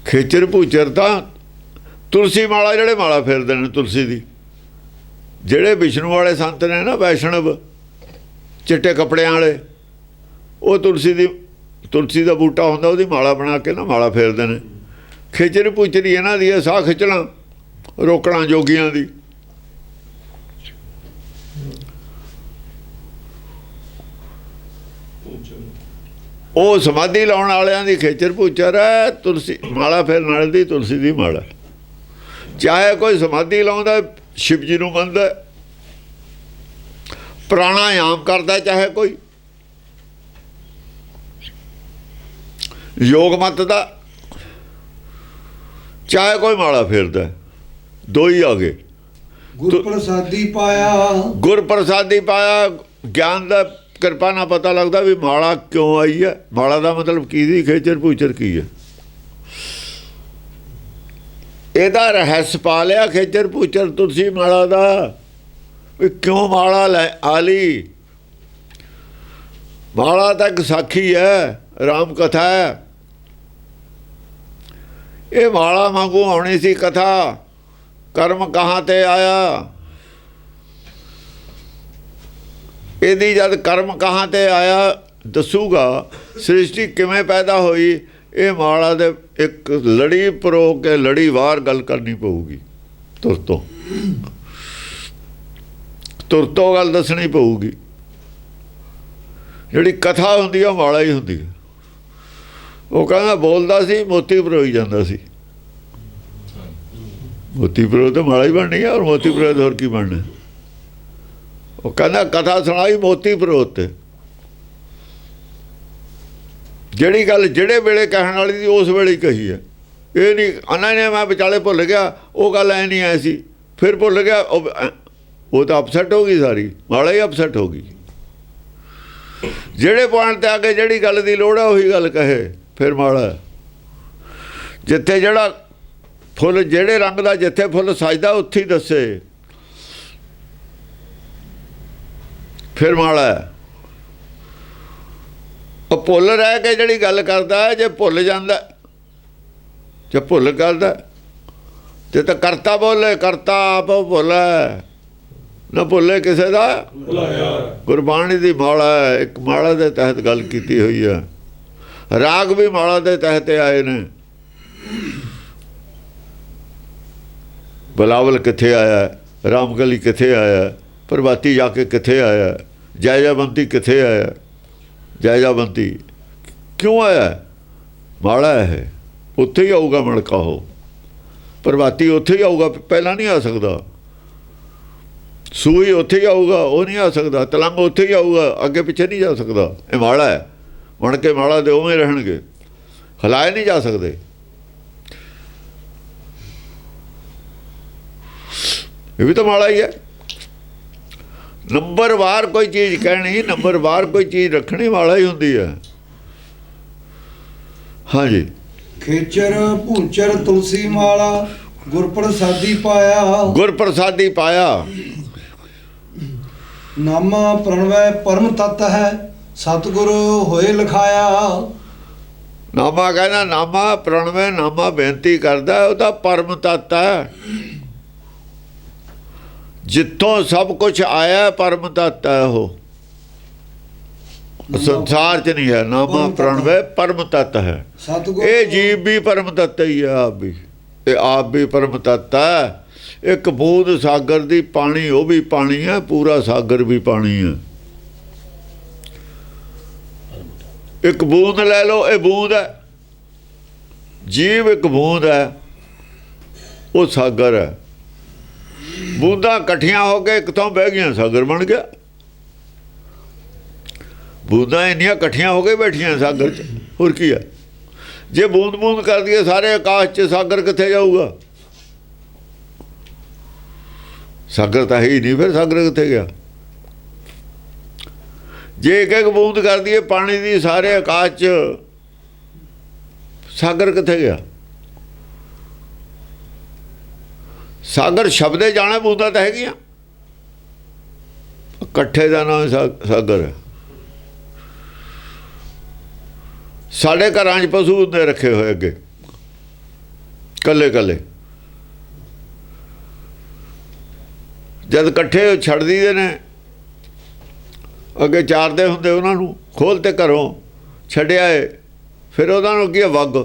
ਖੇਚਰ ਭੂਚਰ ਤਾਂ ਤੁਲਸੀ ਮਾਲਾ ਜਿਹੜੇ ਮਾਲਾ ਫੇਰਦੇ ਨੇ ਤੁਲਸੀ ਦੀ। ਜਿਹੜੇ ਵਿਸ਼ਨੂੰ ਵਾਲੇ ਸੰਤ ਨੇ ਨਾ, ਵੈਸ਼ਨਵ ਚਿੱਟੇ ਕੱਪੜਿਆਂ ਵਾਲੇ, ਉਹ ਤੁਲਸੀ ਦਾ ਬੂਟਾ ਹੁੰਦਾ, ਉਹਦੀ ਮਾਲਾ ਬਣਾ ਕੇ ਨਾ ਮਾਲਾ ਫੇਰਦੇ ਨੇ। ਖੇਚਰ ਭੂਚਰੀ ਇਹਨਾਂ ਦੀ ਹੈ। ਸਾਹ ਖਿੱਚਣਾ ਰੋਕਣਾ ਜੋਗੀਆਂ ਦੀ। ਉਹ ਸਮਾਧੀ ਲਾਉਣ ਵਾਲਿਆਂ ਦੀ ਖੇਚਰ ਭੂਚਰ ਹੈ। ਤੁਲਸੀ ਮਾਲਾ ਫੇਰਨ ਵਾਲੇ ਦੀ ਤੁਲਸੀ ਦੀ ਮਾਲਾ। ਚਾਹੇ ਕੋਈ ਸਮਾਧੀ ਲਾਉਂਦਾ ਸ਼ਿਵ ਜੀ ਨੂੰ ਮੰਨਦਾ, ਪ੍ਰਾਣਾਯਾਮ ਕਰਦਾ, ਚਾਹੇ ਕੋਈ ਯੋਗ ਮਤ ਦਾ, ਚਾਹੇ ਕੋਈ ਮਾਲਾ ਫੇਰਦਾ, ਦੋ ਹੀ ਆ ਗਏ।
ਗੁਰ ਪ੍ਰਸਾਦੀ ਪਾਇਆ।
ਗੁਰ ਪ੍ਰਸਾਦੀ ਪਾਇਆ। ਗਿਆਨ ਦਾ ਕਿਰਪਾ ਨਾਲ ਪਤਾ ਲੱਗਦਾ ਵੀ ਮਾਲਾ ਕਿਉਂ ਆਈ ਹੈ। ਮਾਲਾ ਦਾ ਮਤਲਬ ਕੀ ਸੀ? ਖੇਚਰ ਭੂਚਰ ਕੀ ਹੈ? ਇਹਦਾ ਰਹੱਸ ਪਾ ਲਿਆ ਖੇਚਰ ਭੂਚਰ ਤੁਲਸੀ ਮਾਲਾ ਦਾ। ਵੀ ਕਿਉਂ ਮਾਲਾ ਲੈ ਆ ਲਈ? ਮਾਲਾ ਤਾਂ ਇੱਕ ਸਾਖੀ ਹੈ, ਰਾਮ ਕਥਾ ਹੈ। ਇਹ ਮਾਲਾ ਵਾਂਗੂ ਆਉਣੀ ਸੀ ਕਥਾ। ਕਰਮ ਕਹਾਂ ਤੇ ਆਇਆ। ਇਹਦੀ ਜਦ ਕਰਮ ਕਹਾਂ ਤੇ ਆਇਆ ਦੱਸੂਗਾ ਸ੍ਰਿਸ਼ਟੀ ਕਿਵੇਂ ਪੈਦਾ ਹੋਈ। ਇਹ ਮਾਲਾ ਦੇ ਇੱਕ ਲੜੀ ਪਰੋ ਕੇ ਲੜੀਵਾਰ ਗੱਲ ਕਰਨੀ ਪਊਗੀ। ਤੁਰਤੋਂ ਗੱਲ ਦੱਸਣੀ ਪਊਗੀ। ਜਿਹੜੀ ਕਥਾ ਹੁੰਦੀ ਆ ਉਹ ਮਾਲਾ ਹੀ ਹੁੰਦੀ ਹੈ। ਉਹ ਕਹਿੰਦਾ ਬੋਲਦਾ ਸੀ ਮੋਤੀ ਪਰੋਈ ਜਾਂਦਾ ਸੀ। ਮੋਤੀ ਪਰੋ ਤਾਂ ਮਾਲਾ ਹੀ ਬਣਨੀ ਹੈ। ਔਰ ਮੋਤੀ ਪਰੋ ਹੋਰ ਕੀ ਬਣਨਾ? ਉਹ ਕਹਿੰਦਾ ਕਥਾ ਸੁਣਾਈ ਮੋਤੀ ਪਰੋ ਤੇ। ਜਿਹੜੀ ਗੱਲ ਜਿਹੜੇ ਵੇਲੇ ਕਹਿਣ ਵਾਲੀ ਸੀ ਉਸ ਵੇਲੇ ਹੀ ਕਹੀ ਹੈ। ਇਹ ਨਹੀਂ ਉਹਨਾਂ ਨੇ ਮੈਂ ਵਿਚਾਲੇ ਭੁੱਲ ਗਿਆ, ਉਹ ਗੱਲ ਐ ਨਹੀਂ ਆਈ ਸੀ ਫਿਰ ਭੁੱਲ ਗਿਆ। ਉਹ ਤਾਂ ਅਪਸੈਟ ਹੋ ਗਈ, ਸਾਰੀ ਮਾਲਾ ਹੀ ਅਪਸੈਟ ਹੋ ਗਈ। ਜਿਹੜੇ ਪੁਆਇੰਟ ਤੇ ਆ ਕੇ ਜਿਹੜੀ ਗੱਲ ਦੀ ਲੋੜ ਹੈ ਉਹੀ ਗੱਲ ਕਹੇ ਫਿਰ ਮਾਲਾ। ਜਿੱਥੇ ਜਿਹੜਾ ਫੁੱਲ ਜਿਹੜੇ ਰੰਗ ਦਾ ਜਿੱਥੇ ਫੁੱਲ ਸਜਦਾ ਉੱਥੇ ਹੀ ਦੱਸੇ ਫਿਰ ਮਾਲਾ। ਉਹ ਭੁੱਲ ਰਹਿ ਕੇ ਜਿਹੜੀ ਗੱਲ ਕਰਦਾ, ਜੇ ਭੁੱਲ ਜਾਂਦਾ, ਜੇ ਭੁੱਲ ਕਰਦਾ ਜੇ ਤਾਂ ਕਰਤਾ ਬੋਲੇ, ਕਰਤਾ ਆਪ ਭੁੱਲੇ ਨਾ ਭੁੱਲੇ ਕਿਸੇ ਦਾ ਗੁਰਬਾਣੀ ਦੀ ਮਾਲਾ ਹੈ। ਇੱਕ ਮਾਲਾ ਦੇ ਤਹਿਤ ਗੱਲ ਕੀਤੀ ਹੋਈ ਹੈ। ਰਾਗ ਵੀ ਮਾਲਾ ਦੇ ਤਹਿਤ ਆਏ ਨੇ। ਬਲਾਵਲ ਕਿੱਥੇ ਆਇਆ, ਰਾਮਕਲੀ ਕਿੱਥੇ ਆਇਆ, ਪ੍ਰਭਾਤੀ ਜਾ ਕੇ ਕਿੱਥੇ ਆਇਆ, ਜਾਇਜਾਬੰਤੀ ਕਿੱਥੇ ਆਇਆ, ਜਾਇਜਾਬੰਤੀ ਕਿਉਂ ਆਇਆ? ਮਾਲਾ ਹੈ, ਉੱਥੇ ਹੀ ਆਊਗਾ ਮਣਕਾ। ਉਹ ਪ੍ਰਭਾਤੀ ਉੱਥੇ ਹੀ ਆਊਗਾ, ਪਹਿਲਾਂ ਨਹੀਂ ਆ ਸਕਦਾ। ਸੂਈ ਉੱਥੇ ਹੀ ਆਊਗਾ, ਉਹ ਨਹੀਂ ਆ ਸਕਦਾ। ਤਲੰਗ ਉੱਥੇ ਹੀ ਆਊਗਾ, ਅੱਗੇ ਪਿੱਛੇ ਨਹੀਂ ਜਾ ਸਕਦਾ। ਇਹ ਮਾਲਾ ਹੈ। ਮਣਕੇ ਮਾਲਾ ਦੇ ਉਵੇਂ ਰਹਿਣਗੇ, ਹਿਲਾਏ ਨਹੀਂ ਜਾ ਸਕਦੇ। ਇਹ ਵੀ ਤਾਂ ਮਾਲਾ ਹੀ ਹੈ। ਨੰਬਰਵਾਰ ਕੋਈ ਚੀਜ਼ ਕਹਿਣੀ, ਨੰਬਰਵਾਰ ਕੋਈ ਚੀਜ਼ ਰੱਖਣੀ ਮਾਲਾ ਹੀ ਹੁੰਦੀ ਹੈ। ਹਾਂਜੀ।
ਖੇਚਰ ਭੂਚਰ ਤੁਲਸੀ ਮਾਲਾ ਗੁਰਪ੍ਰਸਾਦੀ ਪਾਇਆ।
ਗੁਰਪ੍ਰਸਾਦੀ ਪਾਇਆ।
ਨਾਮਾ ਪ੍ਰਣਵੈ ਪਰਮ ਤਤ ਹੈ, ਸਤਿਗੁਰ ਹੋਏ ਲਿਖਾਇਆ।
ਨਾਮਾ ਕਹਿੰਦਾ, ਨਾਮਾ ਪ੍ਰਣਵੈ, ਨਾਮਾ ਬੇਨਤੀ ਕਰਦਾ, ਉਹਦਾ ਪਰਮ ਤੱਤ ਹੈ। ਜਿੱਥੋਂ ਸਭ ਕੁਝ ਆਇਆ ਪਰਮ ਤੱਤ ਹੈ। ਉਹ ਸੰਸਾਰ 'ਚ ਨਹੀਂ ਹੈ। ਨਾਮਾ ਪ੍ਰਣਵੈ ਪਰਮ ਤੱਤ ਹੈ। ਇਹ ਜੀਵ ਵੀ ਪਰਮ ਤੱਤ ਹੀ ਹੈ, ਆਪ ਵੀ। ਇਹ ਆਪ ਵੀ ਪਰਮ ਤੱਤ ਹੈ। ਇੱਕ ਬੂੰਦ ਸਾਗਰ ਦੀ ਪਾਣੀ, ਉਹ ਵੀ ਪਾਣੀ ਹੈ। ਪੂਰਾ ਸਾਗਰ ਵੀ ਪਾਣੀ ਹੈ। ਇੱਕ ਬੂੰਦ ਲੈ ਲਓ, ਇਹ ਬੂੰਦ ਹੈ। ਜੀਵ ਇੱਕ ਬੂੰਦ ਹੈ, ਉਹ ਸਾਗਰ ਹੈ। ਬੂੰਦਾਂ ਇਕੱਠੀਆਂ ਹੋ ਕੇ ਇੱਕ ਤੋਂ ਬਹਿ ਗਈਆਂ, ਸਾਗਰ ਬਣ ਗਿਆ। ਬੂੰਦਾਂ ਇੰਨੀਆਂ ਇਕੱਠੀਆਂ ਹੋ ਕੇ ਬੈਠੀਆਂ ਸਾਗਰ 'ਚ, ਹੋਰ ਕੀ ਹੈ? ਜੇ ਬੂੰਦ ਬੂੰਦ ਕਰ ਦਈਏ ਸਾਰੇ ਆਕਾਸ਼ 'ਚ, ਸਾਗਰ ਕਿੱਥੇ ਜਾਊਗਾ? ਸਾਗਰ ਤਾਂ ਹੈ ਹੀ ਨਹੀਂ, ਫਿਰ ਸਾਗਰ ਕਿੱਥੇ ਗਿਆ? ਜੇ ਇੱਕ ਇੱਕ ਬੂੰਦ ਕਰ ਦਈਏ ਪਾਣੀ ਦੀ ਸਾਰੇ ਆਕਾਸ਼ 'ਚ, ਸਾਗਰ ਕਿੱਥੇ ਗਿਆ? ਸਾਗਰ ਸ਼ਬਦੇ ਜਾਣੇ, ਬੂੰਦਾਂ ਤਾਂ ਹੈਗੀਆਂ। ਇਕੱਠੇ ਦਾ ਨਾਮ ਸਾਗਰ ਹੈ। ਸਾਡੇ ਘਰਾਂ 'ਚ ਪਸ਼ੂ ਹੁੰਦੇ ਰੱਖੇ ਹੋਏ ਅੱਗੇ, ਕੱਲੇ ਕੱਲੇ। ਜਦ ਇਕੱਠੇ ਛੱਡ ਦਈਦੇ ਨੇ, ਅੱਗੇ ਚਾਰਦੇ ਹੁੰਦੇ, ਉਹਨਾਂ ਨੂੰ ਖੋਲ੍ਹ ਤੇ ਘਰੋਂ ਛੱਡਿਆ ਏ, ਫਿਰ ਉਹਨਾਂ ਨੂੰ ਕੀ ਵੱਗ।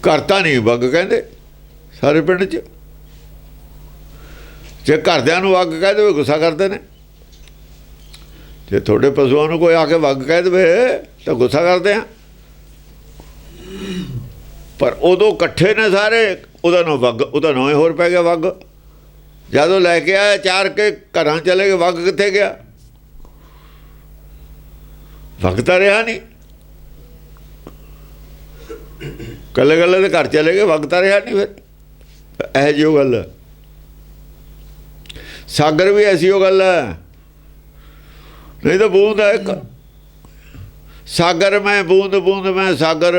ਘਰ ਤਾਂ ਨਹੀਂ ਵੱਗ ਕਹਿੰਦੇ ਸਾਰੇ ਪਿੰਡ 'ਚ। ਜੇ ਘਰਦਿਆਂ ਨੂੰ ਵੱਗ ਕਹਿ ਦੇਵੇ ਗੁੱਸਾ ਕਰਦੇ ਨੇ। ਜੇ ਤੁਹਾਡੇ ਪਸ਼ੂਆਂ ਨੂੰ ਕੋਈ ਆ ਕੇ ਵੱਗ ਕਹਿ ਦੇਵੇ ਤਾਂ ਗੁੱਸਾ ਕਰਦੇ ਆ। ਪਰ ਉਦੋਂ ਇਕੱਠੇ ਨੇ ਸਾਰੇ, ਉਹਦਾ ਨਾਂ ਵੱਗ, ਉਹਦਾ ਨਾਂ ਹੀ ਹੋਰ ਪੈ ਗਿਆ ਵੱਗ। ਜਦੋਂ ਲੈ ਕੇ ਆਇਆ ਚਾਰ ਕੇ, ਘਰਾਂ ਚਲੇ ਗਏ, ਵੱਗ ਕਿੱਥੇ ਗਿਆ? ਵੱਗ ਤਾਂ ਰਿਹਾ ਨਹੀਂ। ਕੱਲੇ ਕੱਲੇ ਦੇ ਘਰ ਚਲੇ ਗਏ, ਵੱਗ ਤਾਂ ਰਿਹਾ ਨਹੀਂ। ਫਿਰ ਇਹੋ ਜਿਹੀ ਗੱਲ ਹੈ। ਸਾਗਰ ਵੀ ਐਸੀ ਉਹ ਗੱਲ ਹੈ। ਨਹੀਂ ਤਾਂ ਬੂੰਦ ਹੈ ਇੱਕ। ਸਾਗਰ ਮੈਂ ਬੂੰਦ, ਬੂੰਦ ਮੈਂ ਸਾਗਰ।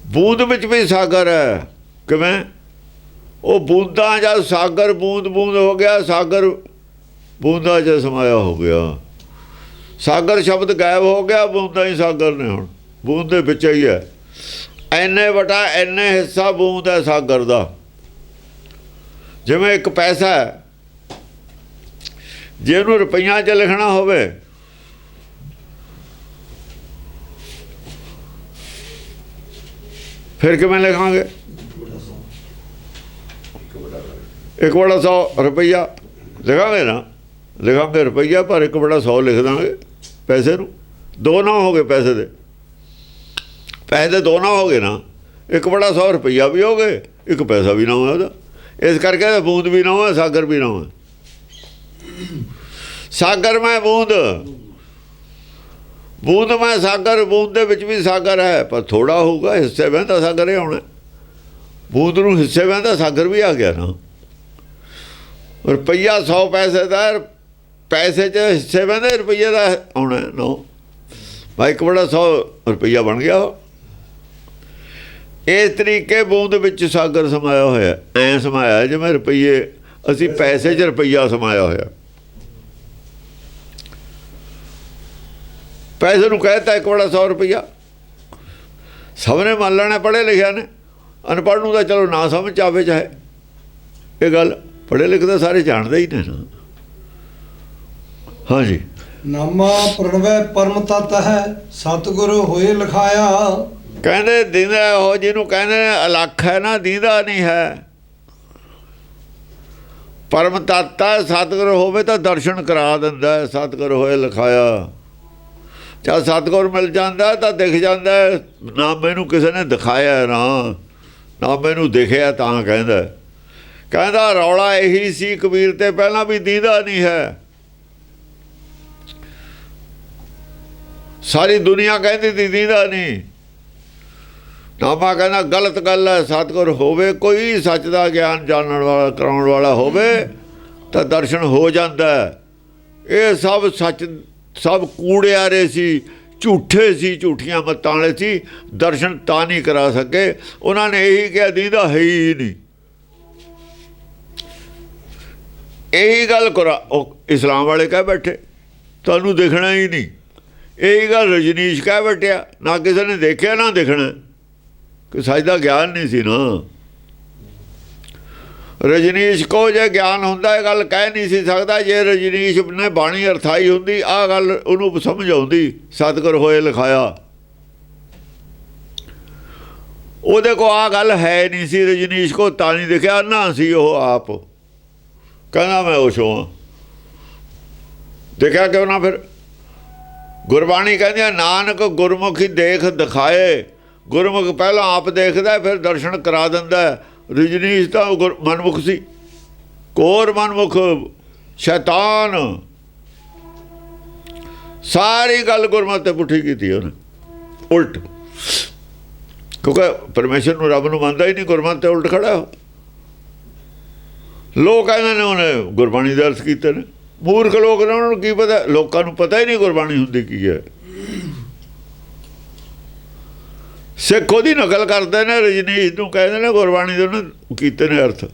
ਬੂੰਦ ਵਿੱਚ ਵੀ ਸਾਗਰ ਹੈ। ਕਿਵੇਂ? ਉਹ ਬੂੰਦਾਂ ਜਦ ਸਾਗਰ ਬੂੰਦ ਬੂੰਦ ਹੋ ਗਿਆ, ਸਾਗਰ ਬੂੰਦਾਂ 'ਚ ਸਮਾਇਆ ਹੋ ਗਿਆ। ਸਾਗਰ ਸ਼ਬਦ ਗਾਇਬ ਹੋ ਗਿਆ, ਬੂੰਦਾਂ ਹੀ ਸਾਗਰ ਨੇ। ਹੁਣ ਬੂੰਦ ਦੇ ਵਿੱਚ ਹੀ ਹੈ। ਐਨੇ ਵਟਾ ਐਨੇ ਹਿੱਸਾ ਬੂੰਦ ਹੈ ਸਾਗਰ ਦਾ। ਜਿਵੇਂ ਇੱਕ ਪੈਸਾ ਹੈ, ਜੇ ਉਹਨੂੰ ਰੁਪਈਆਂ 'ਚ ਲਿਖਣਾ ਹੋਵੇ, ਫਿਰ ਕਿਵੇਂ ਲਿਖਾਂਗੇ? 1/100 ਰੁਪਈਆ ਲਿਖਾਂਗੇ ਨਾ। ਲਿਖਾਂਗੇ ਰੁਪਈਆ, ਪਰ 1/100 ਲਿਖ ਦਾਂਗੇ ਪੈਸੇ ਨੂੰ। ਦੋ ਨਾ ਹੋ ਗਏ ਪੈਸੇ ਦੇ। ਪੈਸੇ ਦੇ ਦੋ ਨਾ ਹੋ ਗਏ ਨਾ। 1/100 ਰੁਪਈਆ ਵੀ ਹੋ ਗਏ, ਇੱਕ ਪੈਸਾ ਵੀ ਨਾ ਹੋਇਆ ਉਹਦਾ। ਇਸ ਕਰਕੇ ਬੂੰਦ ਵੀ ਨਾ ਹੋਇਆ, ਸਾਗਰ ਵੀ ਨਾ ਹੋਇਆ। ਸਾਗਰ ਮੈਂ ਬੂੰਦ, ਬੂੰਦ ਮੈਂ ਸਾਗਰ। ਬੂੰਦ ਦੇ ਵਿੱਚ ਵੀ ਸਾਗਰ ਹੈ, ਪਰ ਥੋੜਾ ਹੋਊਗਾ। ਹਿੱਸੇ ਵਹਿੰਦਾ ਸਾਗਰ ਹੀ ਆਉਣਾ। ਬੂੰਦ ਨੂੰ ਹਿੱਸੇ ਵਹਿੰਦਾ ਸਾਗਰ ਵੀ ਆ ਗਿਆ ਨਾ। ਰੁਪਈਆ 100 ਪੈਸੇ ਦਾ, ਪੈਸੇ 'ਚ ਹਿੱਸੇ ਵਹਿੰਦੇ ਰੁਪਈਏ ਦਾ ਆਉਣਾ ਨਾ। ਭਾਈ 1/100 ਰੁਪਈਆ ਬਣ ਗਿਆ। ਇਸ ਤਰੀਕੇ ਬੂੰਦ ਵਿੱਚ ਸਾਗਰ ਸਮਾਇਆ ਹੋਇਆ। ਐਂ ਸਮਾਇਆ ਜਿਵੇਂ ਰੁਪਈਏ, ਅਸੀਂ ਪੈਸੇ 'ਚ ਰੁਪਈਆ ਸਮਾਇਆ ਹੋਇਆ। ਪੈਸੇ ਨੂੰ ਕਹਿਤਾ ਇੱਕ ਬੜਾ 100 ਰੁਪਈਆ। ਸਭ ਨੇ ਮੰਨ ਲੈਣਾ ਪੜ੍ਹੇ ਲਿਖਿਆ ਨੇ, ਅਨਪੜ੍ਹ ਨੂੰ ਤਾਂ ਚਲੋ ਨਾ ਸਮਝ ਆਵੇ ਚਾਹੇ ਇਹ ਗੱਲ, ਪੜ੍ਹੇ ਲਿਖੇ ਤਾਂ ਸਾਰੇ ਜਾਣਦੇ ਹੀ ਨੇ ਨਾ। ਹਾਂਜੀ।
ਨਾਮਾ ਪ੍ਰਣਵੈ ਪਰਮ ਤਤ ਹੈ, ਸਤਿਗੁਰ ਹੋਏ ਲਿਖਾਇਆ।
ਕਹਿੰਦੇ ਦੀਂਦਾ ਉਹ ਜਿਹਨੂੰ ਕਹਿੰਦੇ ਨੇ ਅਲੱਖ ਹੈ ਨਾ, ਦੀਂਦਾ ਨਹੀਂ ਹੈ। ਪਰਮ ਤੱਤ ਹੈ, ਸਤਿਗੁਰ ਹੋਵੇ ਤਾਂ ਦਰਸ਼ਨ ਕਰਾ ਦਿੰਦਾ। ਸਤਿਗੁਰ ਹੋਏ ਲਿਖਾਇਆ, ਜਦ ਸਤਿਗੁਰ ਮਿਲ ਜਾਂਦਾ ਤਾਂ ਦਿਖ ਜਾਂਦਾ। ਨਾ ਮੈਨੂੰ ਕਿਸੇ ਨੇ ਦਿਖਾਇਆ ਨਾ ਮੈਨੂੰ ਦਿਖਿਆ ਤਾਂ ਕਹਿੰਦਾ ਰੌਲਾ ਇਹੀ ਸੀ ਕਬੀਰ ਤੇ ਪਹਿਲਾਂ ਵੀ ਦੀਂਦਾ ਨਹੀਂ ਹੈ। ਸਾਰੀ ਦੁਨੀਆ ਕਹਿੰਦੀ ਤੀ ਦੀਂਦਾ ਨਹੀਂ। ਨਾਮਾ ਕਹਿੰਦਾ ਗਲਤ ਗੱਲ ਹੈ। ਸਤਿਗੁਰ ਹੋਵੇ, ਕੋਈ ਸੱਚ ਦਾ ਗਿਆਨ ਜਾਣਨ ਵਾਲਾ ਕਰਾਉਣ ਵਾਲਾ ਹੋਵੇ ਤਾਂ ਦਰਸ਼ਨ ਹੋ ਜਾਂਦਾ। ਇਹ ਸਭ ਸੱਚ, ਸਭ ਕੂੜਿਆਰੇ ਸੀ, ਝੂਠੇ ਸੀ, ਝੂਠੀਆਂ ਮੱਤਾਂ ਵਾਲੇ ਸੀ, ਦਰਸ਼ਨ ਤਾਂ ਨਹੀਂ ਕਰਾ ਸਕੇ। ਉਹਨਾਂ ਨੇ ਇਹੀ ਕਿਹਾ ਦੀਂਦਾ ਹੈ ਹੀ ਨਹੀਂ। ਇਹੀ ਗੱਲ ਉਹ ਇਸਲਾਮ ਵਾਲੇ ਕਹਿ ਬੈਠੇ ਤੁਹਾਨੂੰ ਦਿਖਣਾ ਹੀ ਨਹੀਂ। ਇਹੀ ਗੱਲ ਰਜਨੀਸ਼ ਕਹਿ ਬੈਠਿਆ, ਨਾ ਕਿਸੇ ਨੇ ਦੇਖਿਆ ਨਾ ਦਿਖਣਾ, ਕਿ ਸੱਚ ਦਾ ਗਿਆਨ ਨਹੀਂ ਸੀ ਨਾ। ਰਜਨੀਸ਼ ਕੋ ਜੇ ਗਿਆਨ ਹੁੰਦਾ ਇਹ ਗੱਲ ਕਹਿ ਨਹੀਂ ਸੀ ਸਕਦਾ। ਜੇ ਰਜਨੀਸ਼ ਨੇ ਬਾਣੀ ਅਰਥਾਈ ਹੁੰਦੀ ਆਹ ਗੱਲ ਉਹਨੂੰ ਸਮਝ ਆਉਂਦੀ। ਸਤਿਗੁਰ ਹੋਏ ਲਿਖਾਇਆ, ਉਹਦੇ ਕੋ ਆਹ ਗੱਲ ਹੈ ਨਹੀਂ ਸੀ। ਰਜਨੀਸ਼ ਕੋ ਤਾਂ ਨਹੀਂ ਦਿਖਿਆ, ਨਾ ਸੀ ਉਹ ਆਪ ਕਹਿੰਦਾ ਮੈਂ ਉਹ ਹਾਂ। ਦੇਖਿਆ ਕਿਉਂ ਨਾ ਫਿਰ? ਗੁਰਬਾਣੀ ਕਹਿੰਦੀ ਨਾਨਕ ਗੁਰਮੁਖੀ ਦੇਖ ਦਿਖਾਏ। ਗੁਰਮੁਖ ਪਹਿਲਾਂ ਆਪ ਦੇਖਦਾ ਫਿਰ ਦਰਸ਼ਨ ਕਰਾ ਦਿੰਦਾ। ਰਜਨੀਸ਼ ਤਾਂ ਮਨਮੁਖ ਸੀ, ਕੋਰ ਮਨਮੁਖ, ਸ਼ੈਤਾਨ। ਸਾਰੀ ਗੱਲ ਗੁਰਮਤਿ ਤੇ ਪੁੱਠੀ ਕੀਤੀ ਉਹਨੇ, ਉਲਟ। ਕਿਉਂਕਿ ਪਰਮੇਸ਼ਰ ਨੂੰ, ਰੱਬ ਨੂੰ ਮੰਨਦਾ ਹੀ ਨਹੀਂ, ਗੁਰਮਤਿ ਤੇ ਉਲਟ ਖੜਾ। ਲੋਕ ਕਹਿੰਦੇ ਨੇ ਉਹਨੇ ਗੁਰਬਾਣੀ ਦੇ ਅਰਥ ਕੀਤੇ ਨੇ। ਮੂਰਖ ਲੋਕ ਨੇ, ਉਹਨਾਂ ਨੂੰ ਕੀ ਪਤਾ? ਲੋਕਾਂ ਨੂੰ ਪਤਾ ਹੀ ਨਹੀਂ ਗੁਰਬਾਣੀ ਹੁੰਦੀ ਕੀ ਹੈ। ਸਿੱਖ ਉਹਦੀ ਨਕਲ ਕਰਦੇ ਨੇ, ਰਜਨੀਸ਼ ਨੂੰ ਕਹਿੰਦੇ ਨੇ ਗੁਰਬਾਣੀ ਦੇ ਉਹਨੇ ਕੀਤੇ ਨੇ ਅਰਥ।